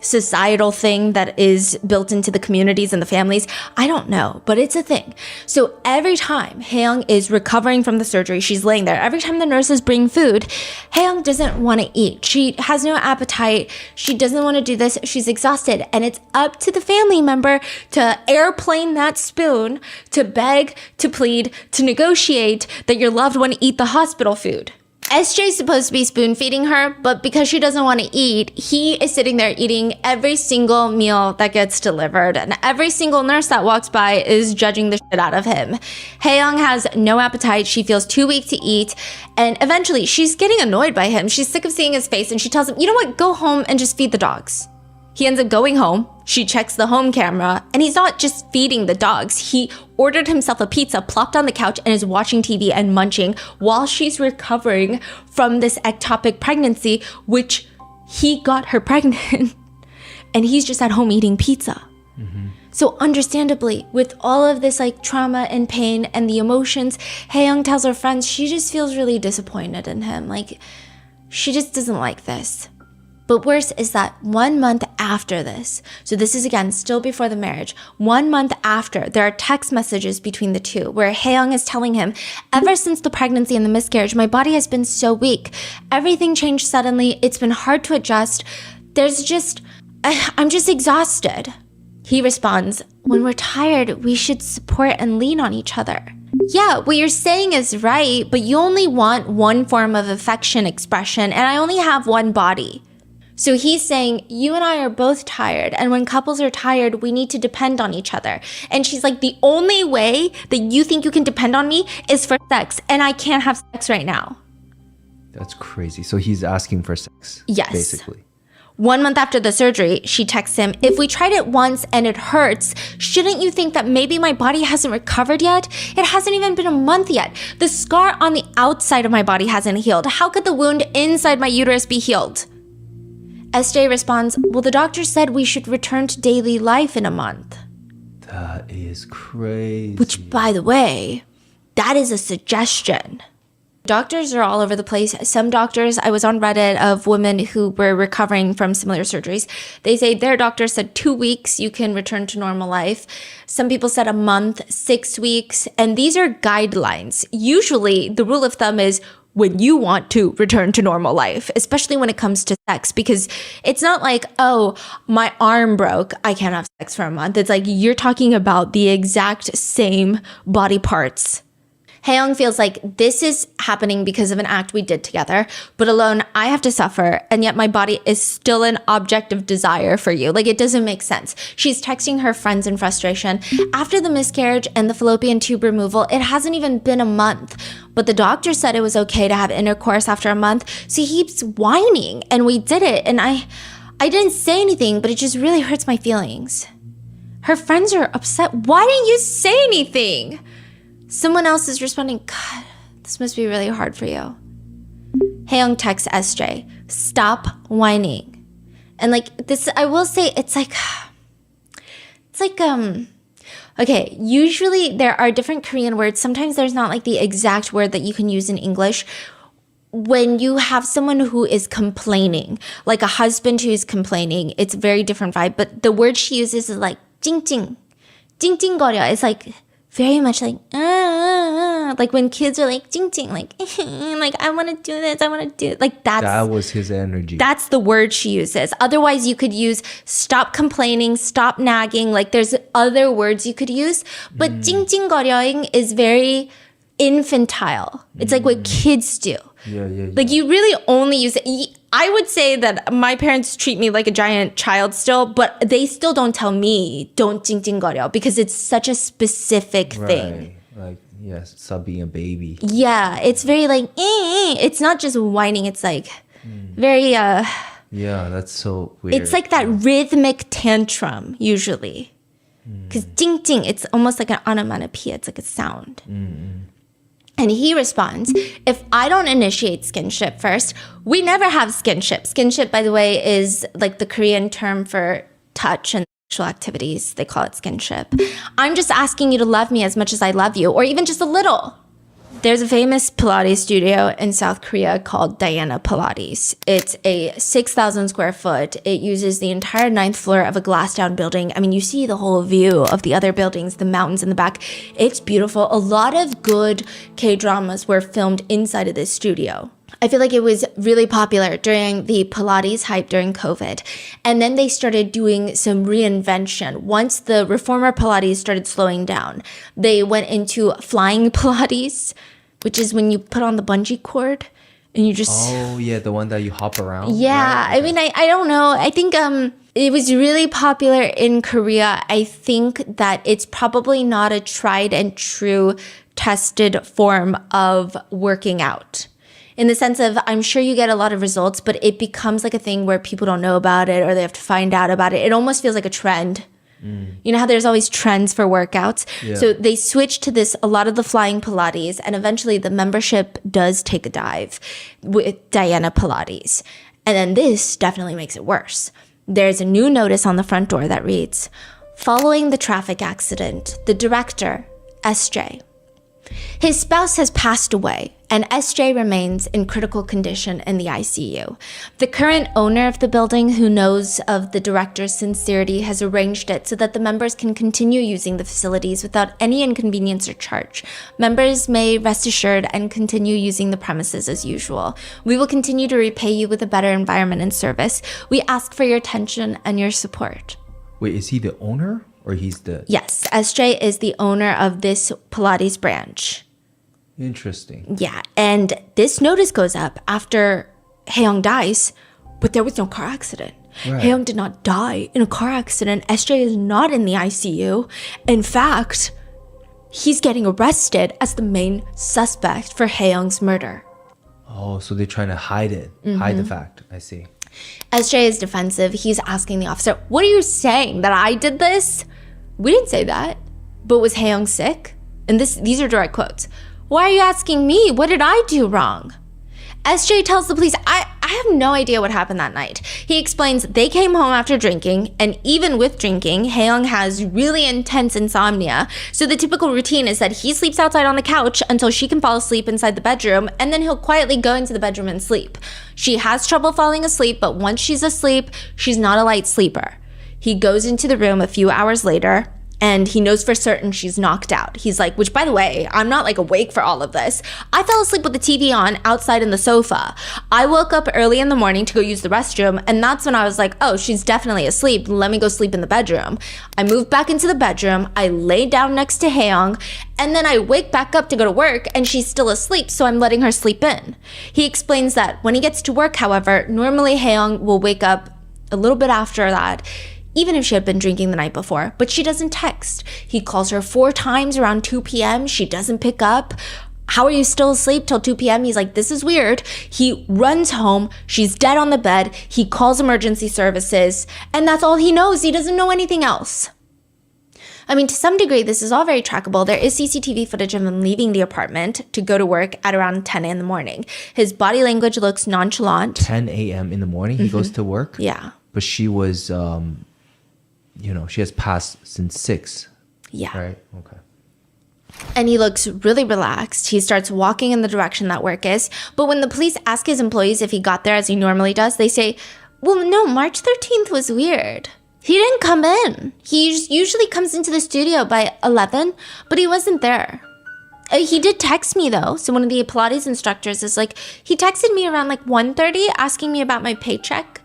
societal thing that is built into the communities and the families. I don't know, but it's a thing. So every time Hae-young is recovering from the surgery, she's laying there. Every time the nurses bring food, Hae-young doesn't want to eat. She has no appetite. She doesn't want to do this. She's exhausted. And it's up to the family member to airplane that spoon, to beg, to plead, to negotiate that your loved one eat the hospital food. SJ's supposed to be spoon feeding her, but because she doesn't want to eat, he is sitting there eating every single meal that gets delivered, and every single nurse that walks by is judging the shit out of him. Hae-young has no appetite. She feels too weak to eat, and eventually she's getting annoyed by him. She's sick of seeing his face, and she tells him, "You know what? Go home and just feed the dogs." He ends up going home. She checks the home camera, and he's not just feeding the dogs. He ordered himself a pizza, plopped on the couch, and is watching TV and munching while she's recovering from this ectopic pregnancy, which he got her pregnant. And he's just at home eating pizza. So understandably, with all of this like trauma and pain and the emotions, Hae-young tells her friends she just feels really disappointed in him. Like, she just doesn't like this. But worse is that 1 month after this, so this is again still before the marriage, 1 month after, there are text messages between the two where Hae-young is telling him, ever since the pregnancy and the miscarriage, my body has been so weak. Everything changed suddenly. It's been hard to adjust. I'm just exhausted. He responds, when we're tired, we should support and lean on each other. Yeah, what you're saying is right, but you only want one form of affection expression, and I only have one body. So he's saying, you and I are both tired, and when couples are tired, we need to depend on each other. And she's like, the only way that you think you can depend on me is for sex, and I can't have sex right now. That's crazy. So he's asking for sex. Yes. Basically. 1 month after the surgery, she texts him, if we tried it once and it hurts, shouldn't you think that maybe my body hasn't recovered yet? It hasn't even been a month yet. The scar on the outside of my body hasn't healed. How could the wound inside my uterus be healed? SJ responds, well, the doctor said we should return to daily life in a month. That is crazy. Which, by the way, that is a suggestion. Doctors are all over the place. Some doctors, I was on Reddit of women who were recovering from similar surgeries. They say their doctor said 2 weeks you can return to normal life. Some people said a month, 6 weeks. And these are guidelines. Usually the rule of thumb is when you want to return to normal life, especially when it comes to sex, because it's not like, oh, my arm broke, I can't have sex for a month. It's like you're talking about the exact same body parts. Hae-young feels like this is happening because of an act we did together, but alone I have to suffer, and yet my body is still an object of desire for you. Like, it doesn't make sense. She's texting her friends in frustration. After the miscarriage and the fallopian tube removal, it hasn't even been a month, but the doctor said it was okay to have intercourse after a month, so he keeps whining, and we did it, and I didn't say anything, but it just really hurts my feelings. Her friends are upset. Why didn't you say anything? Someone else is responding, God, this must be really hard for you. Hae-young texts SJ, stop whining. And like this, I will say, okay, usually there are different Korean words. Sometimes there's not like the exact word that you can use in English. When you have someone who is complaining, like a husband who's complaining, it's a very different vibe. But the word she uses is like, 찡찡. 찡찡거려. It's like, very much like, like when kids are like, 찡찡, like, like, I want to do this, I want to do it. Like, that was his energy. That's the word she uses. Otherwise, you could use stop complaining, stop nagging. Like, there's other words you could use. But 찡찡거려ing is very infantile. It's like what kids do. Yeah. Like, you really only use it. I would say that my parents treat me like a giant child still, but they still don't tell me don't 찡찡거려 because it's such a specific thing. Like, yes, stop being a baby. Yeah, it's very like, it's not just whining. It's like very, yeah, that's so weird. it's like that rhythmic tantrum usually. Because 찡찡, it's almost like an onomatopoeia. It's like a sound. And he responds, if I don't initiate skinship first, we never have skinship. Skinship, by the way, is like the Korean term for touch and sexual activities. They call it skinship. I'm just asking you to love me as much as I love you, or even just a little. There's a famous Pilates studio in South Korea called Diana Pilates. It's a 6,000 square foot. It uses the entire 9th floor of a glass down building. I mean, you see the whole view of the other buildings, the mountains in the back. It's beautiful. A lot of good K-dramas were filmed inside of this studio. I feel like it was really popular during the Pilates hype during COVID. And then they started doing some reinvention. Once the reformer Pilates started slowing down, they went into flying Pilates, which is when you put on the bungee cord and you just... Oh, yeah, the one that you hop around? Yeah, right? I mean, I don't know. I think it was really popular in Korea. I think that it's probably not a tried and true tested form of working out. In the sense of, I'm sure you get a lot of results, but it becomes like a thing where people don't know about it or they have to find out about it. It almost feels like a trend. You know how there's always trends for workouts? Yeah. So they switched to this, a lot of the flying Pilates, and eventually the membership does take a dive with Diana Pilates. And then this definitely makes it worse. There's a new notice on the front door that reads, following the traffic accident, the director, SJ, His spouse has passed away, and SJ remains in critical condition in the ICU. The current owner of the building, who knows of the director's sincerity, has arranged it so that the members can continue using the facilities without any inconvenience or charge. Members may rest assured and continue using the premises as usual. We will continue to repay you with a better environment and service. We ask for your attention and your support. Wait, is he the owner or he's the... Yes, SJ is the owner of this Pilates branch. Interesting. Yeah, and this notice goes up after Hae-young dies, but there was no car accident. Right. Hae-young did not die in a car accident. SJ is not in the ICU. In fact, he's getting arrested as the main suspect for Hae-young's murder. Oh, so they're trying to hide it. Hide the fact. I see. SJ is defensive. He's asking the officer, "What are you saying? That I did this?" We didn't say that. But was Hae-young sick? And these are direct quotes. "Why are you asking me? What did I do wrong?" SJ tells the police, I have no idea what happened that night. He explains they came home after drinking, and even with drinking, Hae-young has really intense insomnia. So the typical routine is that he sleeps outside on the couch until she can fall asleep inside the bedroom, and then he'll quietly go into the bedroom and sleep. She has trouble falling asleep, but once she's asleep, she's not a light sleeper. He goes into the room a few hours later, and he knows for certain she's knocked out. He's like, which by the way, I'm not like awake for all of this. I fell asleep with the TV on outside in the sofa. I woke up early in the morning to go use the restroom, and that's when I was like, oh, she's definitely asleep. Let me go sleep in the bedroom. I moved back into the bedroom. I lay down next to Hae-young, and then I wake back up to go to work, and she's still asleep, so I'm letting her sleep in. He explains that when he gets to work, however, normally Hae-young will wake up a little bit after that, even if she had been drinking the night before, but she doesn't text. He calls her 4 times around 2 p.m. She doesn't pick up. How are you still asleep till 2 p.m.? He's like, this is weird. He runs home. She's dead on the bed. He calls emergency services, and that's all he knows. He doesn't know anything else. I mean, to some degree, this is all very trackable. There is CCTV footage of him leaving the apartment to go to work at around 10 in the morning. His body language looks nonchalant. 10 a.m. in the morning, he goes to work? Yeah. But she was... she has passed since 6. Yeah. Right? Okay. And he looks really relaxed. He starts walking in the direction that work is. But when the police ask his employees if he got there as he normally does, they say, well, no, March 13th was weird. He didn't come in. He usually comes into the studio by 11, but he wasn't there. He did text me though. So one of the Pilates instructors is like, he texted me around like 1:30 asking me about my paycheck.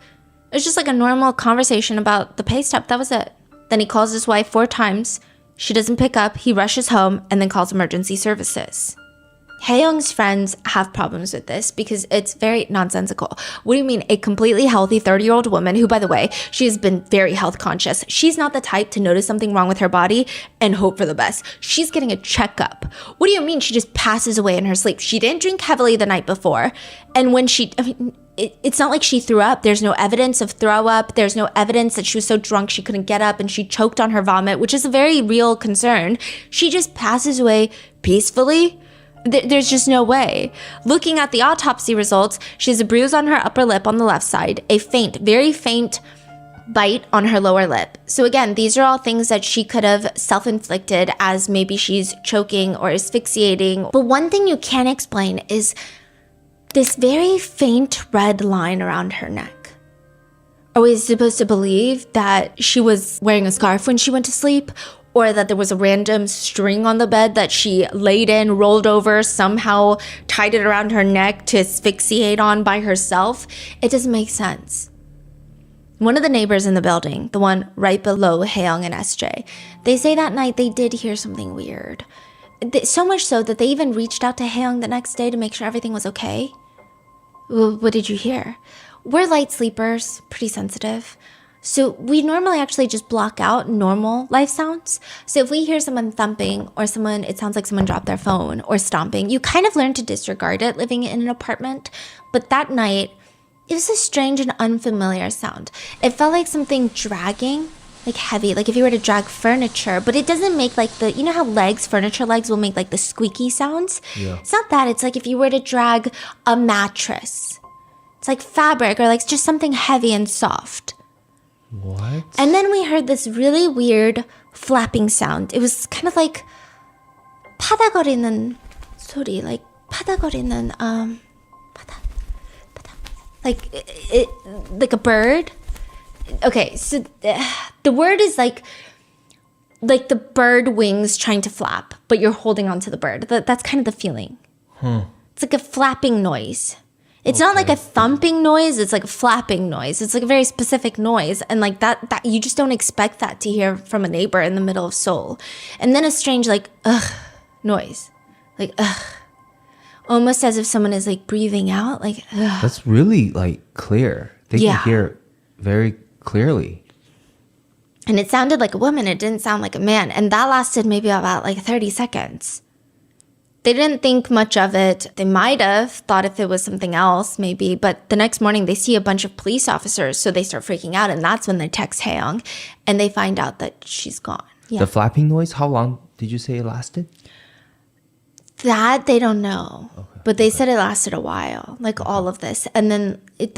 It was just like a normal conversation about the pay stub. That was it. Then he calls his wife 4 times. She doesn't pick up. He rushes home and then calls emergency services. Hae-young's friends have problems with this because it's very nonsensical. What do you mean a completely healthy 30-year-old woman who, by the way, she has been very health conscious. She's not the type to notice something wrong with her body and hope for the best. She's getting a checkup. What do you mean she just passes away in her sleep? She didn't drink heavily the night before. And when it's not like she threw up. There's no evidence of throw up. There's no evidence that she was so drunk she couldn't get up and she choked on her vomit, which is a very real concern. She just passes away peacefully. There's just no way. Looking at the autopsy results, she has a bruise on her upper lip on the left side, a faint, very faint bite on her lower lip. So again, these are all things that she could have self-inflicted as maybe she's choking or asphyxiating. But one thing you can't explain is this very faint red line around her neck. Are we supposed to believe that she was wearing a scarf when she went to sleep? Or that there was a random string on the bed that she laid in, rolled over, somehow tied it around her neck to asphyxiate on by herself? It doesn't make sense. One of the neighbors in the building, the one right below Hae-young and SJ, they say that night they did hear something weird. So much so that they even reached out to Hae-young the next day to make sure everything was okay. What did you hear? We're light sleepers, pretty sensitive. So we normally actually just block out normal life sounds. So if we hear someone thumping or it sounds like someone dropped their phone or stomping, you kind of learn to disregard it living in an apartment. But that night, it was a strange and unfamiliar sound. It felt like something dragging, like heavy, like if you were to drag furniture, but it doesn't make like you know how furniture legs will make like the squeaky sounds? Yeah. It's not that. It's like if you were to drag a mattress. It's like fabric or like just something heavy and soft. What? And then we heard this really weird flapping sound. It was kind of like 파다거리는 소리, like 파다거리는 like like a bird. Okay, so the word is like the bird wings trying to flap, but you're holding onto the bird. That's kind of the feeling. It's like a flapping noise. It's not like a thumping noise. It's like a flapping noise. It's like a very specific noise. And like that you just don't expect that to hear from a neighbor in the middle of Seoul. And then a strange like, ugh, noise. Like, ugh. Almost as if someone is like breathing out. Like, ugh. That's really like clear. They Yeah. can hear very clearly. And it sounded like a woman. It didn't sound like a man. And that lasted maybe about like 30 seconds. They didn't think much of it. They might have thought if it was something else, maybe. But the next morning, they see a bunch of police officers. So they start freaking out. And that's when they text Haeyoung. And they find out that she's gone. Yeah. The flapping noise, how long did you say it lasted? That they don't know. But they said it lasted a while. Like all of this. And then it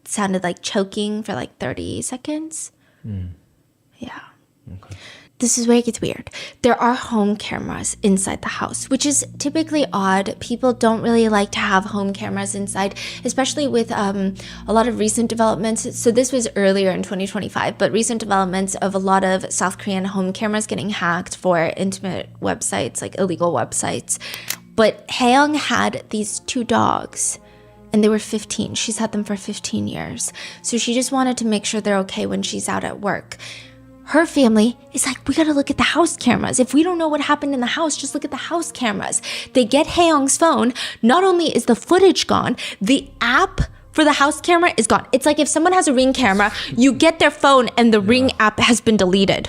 sounded like choking for like 30 seconds. Yeah. Okay. This is where it gets weird. There are home cameras inside the house, which is typically odd. People don't really like to have home cameras inside, especially with a lot of recent developments. So this was earlier in 2025, but recent developments of a lot of South Korean home cameras getting hacked for intimate websites, like illegal websites. But Haeyoung had these 2 dogs. And they were 15. She's had them for 15 years. So she just wanted to make sure they're okay when she's out at work. Her family is like, we gotta look at the house cameras. If we don't know what happened in the house, just look at the house cameras. They get Haeyoung's phone. Not only is the footage gone, the app for the house camera is gone. It's like if someone has a Ring camera, you get their phone and the Ring app has been deleted.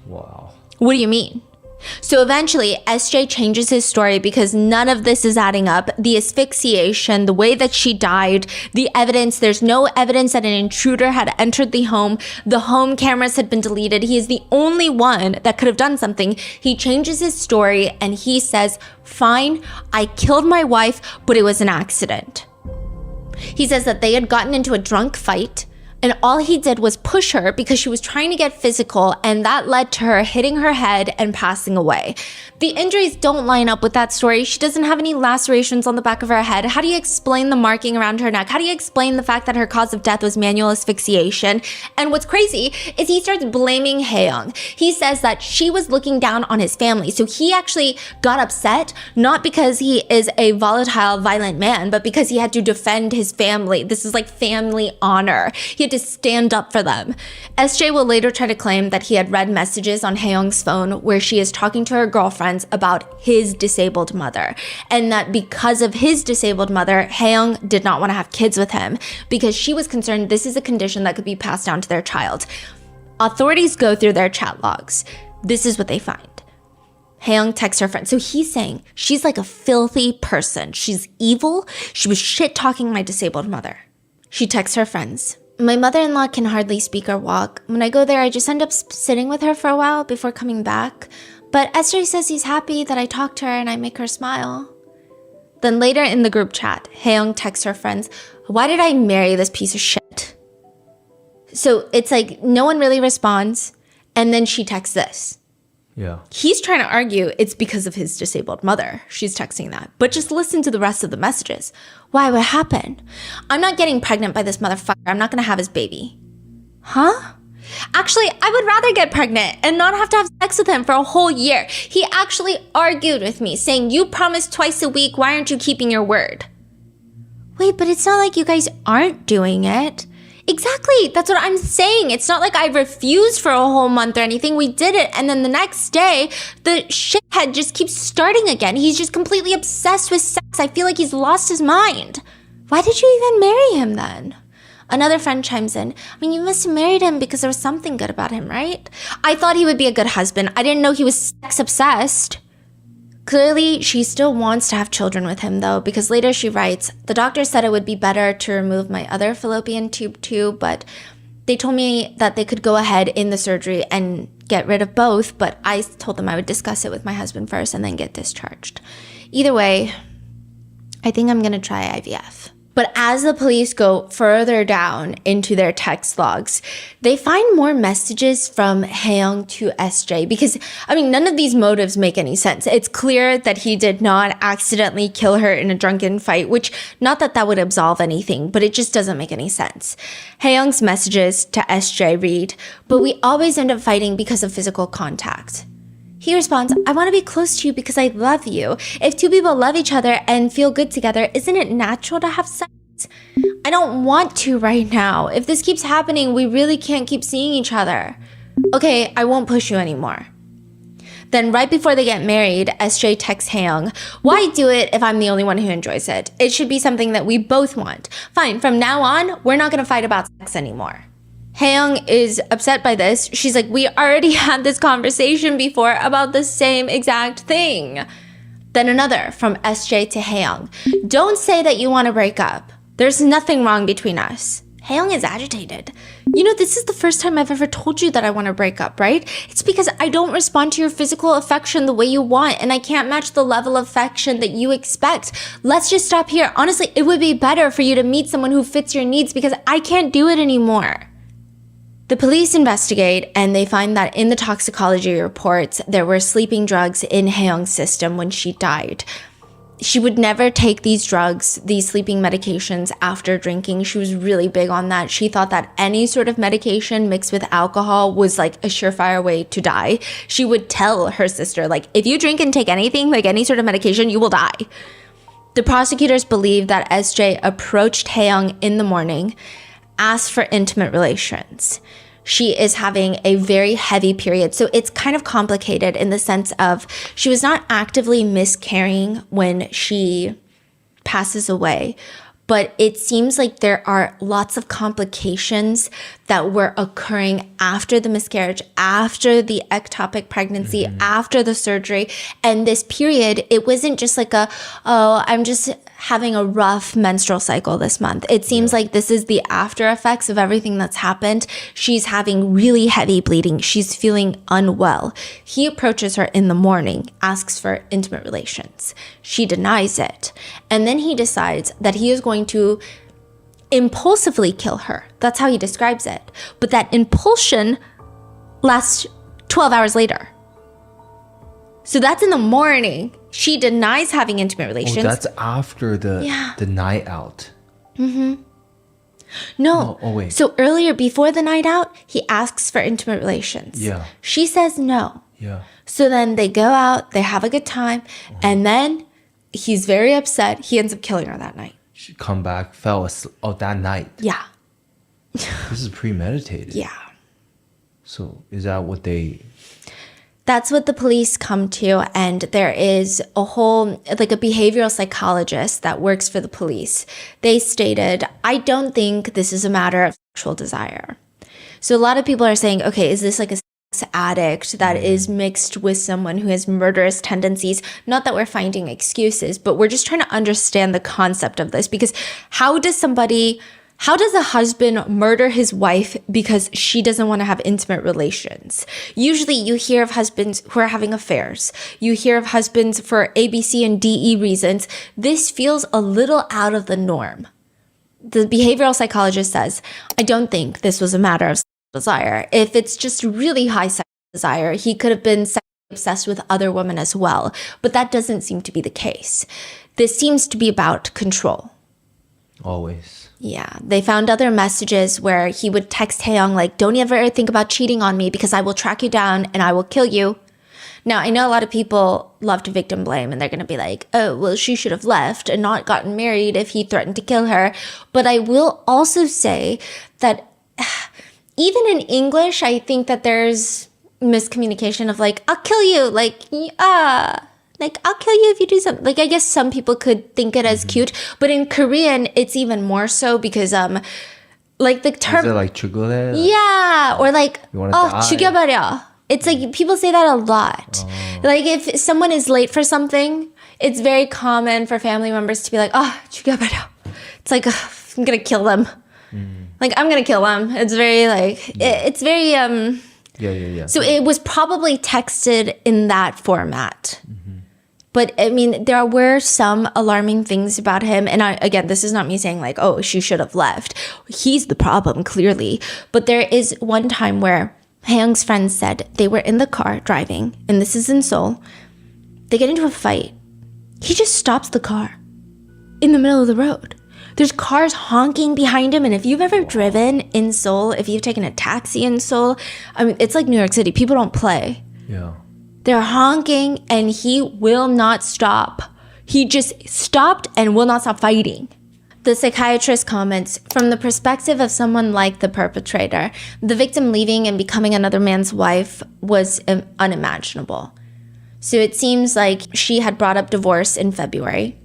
Wow. What do you mean? So eventually, SJ changes his story because none of this is adding up. The asphyxiation, the way that she died, the evidence, there's no evidence that an intruder had entered the home. The home cameras had been deleted. He is the only one that could have done something. He changes his story and he says, fine, I killed my wife, but it was an accident. He says that they had gotten into a drunk fight. And all he did was push her because she was trying to get physical, and that led to her hitting her head and passing away. The injuries don't line up with that story. She doesn't have any lacerations on the back of her head. How do you explain the marking around her neck? How do you explain the fact that her cause of death was manual asphyxiation? And what's crazy is he starts blaming Haeyoung. He says that she was looking down on his family. So he actually got upset, not because he is a volatile, violent man, but because he had to defend his family. This is like family honor. He had to stand up for them. SJ will later try to claim that he had read messages on Haeyoung's phone where she is talking to her girlfriends about his disabled mother, and that because of his disabled mother, Haeyoung did not want to have kids with him because she was concerned this is a condition that could be passed down to their child. Authorities go through their chat logs. This is what they find. Haeyoung texts her friend. So he's saying she's like a filthy person. She's evil. She was shit-talking my disabled mother. She texts her friends. My mother-in-law can hardly speak or walk. When I go there, I just end up sitting with her for a while before coming back. But SJ says he's happy that I talk to her and I make her smile. Then later in the group chat, Haeyoung texts her friends, why did I marry this piece of shit? So it's like no one really responds. And then she texts this. Yeah. He's trying to argue it's because of his disabled mother. She's texting that. But just listen to the rest of the messages. Why? What happened? I'm not getting pregnant by this motherfucker. I'm not going to have his baby. Huh? Actually, I would rather get pregnant and not have to have sex with him for a whole year. He actually argued with me, saying, you promised twice a week. Why aren't you keeping your word? Wait, but it's not like you guys aren't doing it. Exactly. That's what I'm saying. It's not like I refused for a whole month or anything. We did it. And then the next day, the shithead just keeps starting again. He's just completely obsessed with sex. I feel like he's lost his mind. Why did you even marry him then? Another friend chimes in. I mean, you must have married him because there was something good about him, right? I thought he would be a good husband. I didn't know he was sex obsessed. Clearly, she still wants to have children with him, though, because later she writes, the doctor said it would be better to remove my other fallopian tube too, but they told me that they could go ahead in the surgery and get rid of both, but I told them I would discuss it with my husband first and then get discharged. Either way, I think I'm going to try IVF. But as the police go further down into their text logs, they find more messages from Haeyoung to SJ because, I mean, none of these motives make any sense. It's clear that he did not accidentally kill her in a drunken fight, which, not that that would absolve anything, but it just doesn't make any sense. Haeyoung's messages to SJ read, "But we always end up fighting because of physical contact." He responds, "I want to be close to you because I love you. If two people love each other and feel good together, isn't it natural to have sex? I don't want to right now. If this keeps happening, we really can't keep seeing each other. Okay, I won't push you anymore." Then right before they get married, SJ texts Haeyoung, "Why do it if I'm the only one who enjoys it? It should be something that we both want. Fine, from now on, we're not going to fight about sex anymore." Haeyoung is upset by this. She's like, "We already had this conversation before about the same exact thing." Then another from SJ to Haeyoung, "Don't say that you want to break up. There's nothing wrong between us." Haeyoung is agitated. "You know, this is the first time I've ever told you that I want to break up, right? It's because I don't respond to your physical affection the way you want, and I can't match the level of affection that you expect. Let's just stop here. Honestly, it would be better for you to meet someone who fits your needs because I can't do it anymore." The police investigate and they find that in the toxicology reports, there were sleeping drugs in Haeyoung's system when she died. She would never take these drugs, these sleeping medications, after drinking. She was really big on that. She thought that any sort of medication mixed with alcohol was like a surefire way to die. She would tell her sister, like, if you drink and take anything, like any sort of medication, you will die. The prosecutors believe that SJ approached Haeyoung in the morning, asked for intimate relations. She is having a very heavy period. So it's kind of complicated in the sense of she was not actively miscarrying when she passes away, but it seems like there are lots of complications that were occurring after the miscarriage, after the ectopic pregnancy, after the surgery. And this period, it wasn't just like I'm just having a rough menstrual cycle this month. It seems like this is the after effects of everything that's happened. She's having really heavy bleeding. She's feeling unwell. He approaches her in the morning, asks for intimate relations. She denies it. And then he decides that he is going to impulsively kill her. That's how he describes it. But that impulsion lasts 12 hours later. So that's in the morning. She denies having intimate relations. Oh, that's after the night out. No. Oh, wait. So earlier, before the night out, he asks for intimate relations. Yeah. She says no. Yeah. So then they go out, they have a good time, and then he's very upset. He ends up killing her that night. She come back, fell asleep. Oh, that night. Yeah. This is premeditated. Yeah. So is that what they... That's what the police come to, and there is a whole, like a behavioral psychologist that works for the police. They stated, "I don't think this is a matter of sexual desire." So a lot of people are saying, okay, is this like a sex addict that is mixed with someone who has murderous tendencies? Not that we're finding excuses, but we're just trying to understand the concept of this, because how does a husband murder his wife because she doesn't want to have intimate relations? Usually you hear of husbands who are having affairs. You hear of husbands for A, B, C, and D, E reasons. This feels a little out of the norm. The behavioral psychologist says, "I don't think this was a matter of sexual desire. If it's just really high sexual desire, he could have been sexually obsessed with other women as well. But that doesn't seem to be the case. This seems to be about control." Always. Yeah, they found other messages where he would text Haeyoung like, "Don't ever think about cheating on me because I will track you down and I will kill you." Now, I know a lot of people love to victim blame and they're going to be like, "Oh, well, she should have left and not gotten married if he threatened to kill her." But I will also say that even in English, I think that there's miscommunication of like, "I'll kill you," like, I'll kill you if you do something. Like, I guess some people could think it as cute, but in Korean, it's even more so because, like the term. Is it like 죽을래? Yeah, or like, You wanna die? 죽여버려. It's like people say that a lot. Like if someone is late for something, it's very common for family members to be like, 죽여버려. It's like, I'm gonna kill them. Like, I'm gonna kill them. It's very like, it's very, Yeah. So it was probably texted in that format. But I mean, there were some alarming things about him. And again, this is not me saying like, oh, she should have left. He's the problem, clearly. But there is one time where Hae-young's friends said they were in the car driving, and this is in Seoul. They get into a fight. He just stops the car in the middle of the road. There's cars honking behind him. And if you've ever driven in Seoul, if you've taken a taxi in Seoul, I mean, it's like New York City. People don't play. Yeah. They're honking and he will not stop. He just stopped and will not stop fighting. The psychiatrist comments, from the perspective of someone like the perpetrator, the victim leaving and becoming another man's wife was unimaginable. So it seems like she had brought up divorce in February.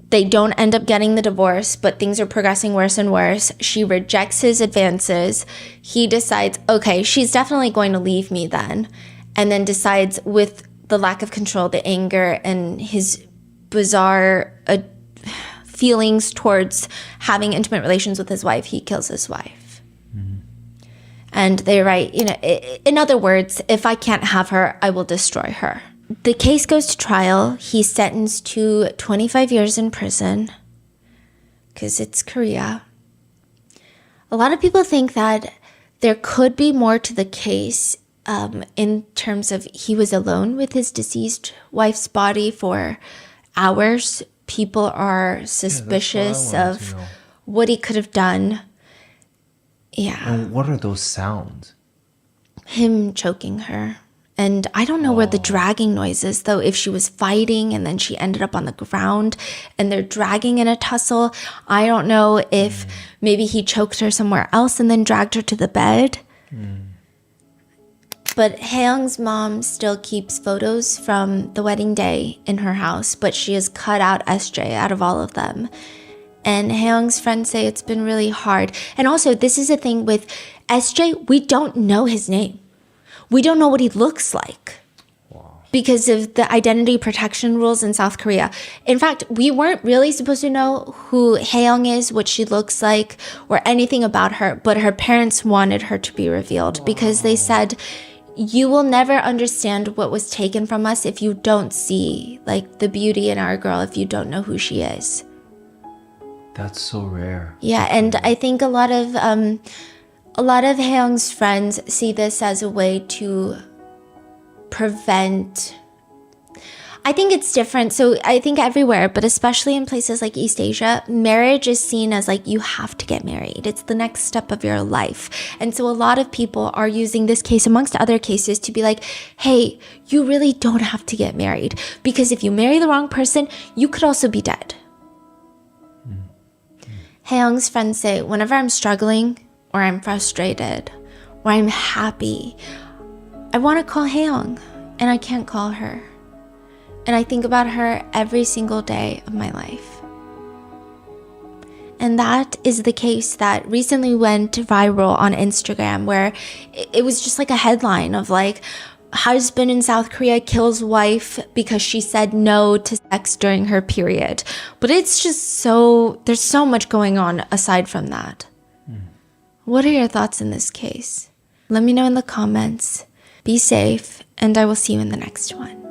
They don't end up getting the divorce, but things are progressing worse and worse. She rejects his advances. He decides, okay, she's definitely going to leave me then. And then decides, with the lack of control, the anger, and his bizarre feelings towards having intimate relations with his wife, he kills his wife. Mm-hmm. And they write, in other words, if I can't have her, I will destroy her. The case goes to trial. He's sentenced to 25 years in prison because it's Korea. A lot of people think that there could be more to the case in terms of he was alone with his deceased wife's body for hours. People are suspicious of what he could have done. Yeah. And what are those sounds? Him choking her. And I don't know where the dragging noise is, though, if she was fighting and then she ended up on the ground and they're dragging in a tussle. I don't know if maybe he choked her somewhere else and then dragged her to the bed. But Hae-young's mom still keeps photos from the wedding day in her house, but she has cut out SJ out of all of them. And Hae-young's friends say it's been really hard. And also, this is a thing with SJ, we don't know his name. We don't know what he looks like because of the identity protection rules in South Korea. In fact, we weren't really supposed to know who Hae-young is, what she looks like, or anything about her, but her parents wanted her to be revealed because they said, you will never understand what was taken from us if you don't see like the beauty in our girl, if you don't know who she is. That's so rare. Yeah, and I think a lot of Hae-young's friends see this as a way to prevent. I think it's different. So I think everywhere, but especially in places like East Asia, marriage is seen as like you have to get married. It's the next step of your life. And so a lot of people are using this case amongst other cases to be like, hey, you really don't have to get married because if you marry the wrong person, you could also be dead. Hae-young's friends say, whenever I'm struggling or I'm frustrated or I'm happy, I want to call Hae-young and I can't call her. And I think about her every single day of my life. And that is the case that recently went viral on Instagram, where it was just like a headline of like, husband in South Korea kills wife because she said no to sex during her period. But it's just there's so much going on aside from that. What are your thoughts in this case? Let me know in the comments. Be safe, and I will see you in the next one.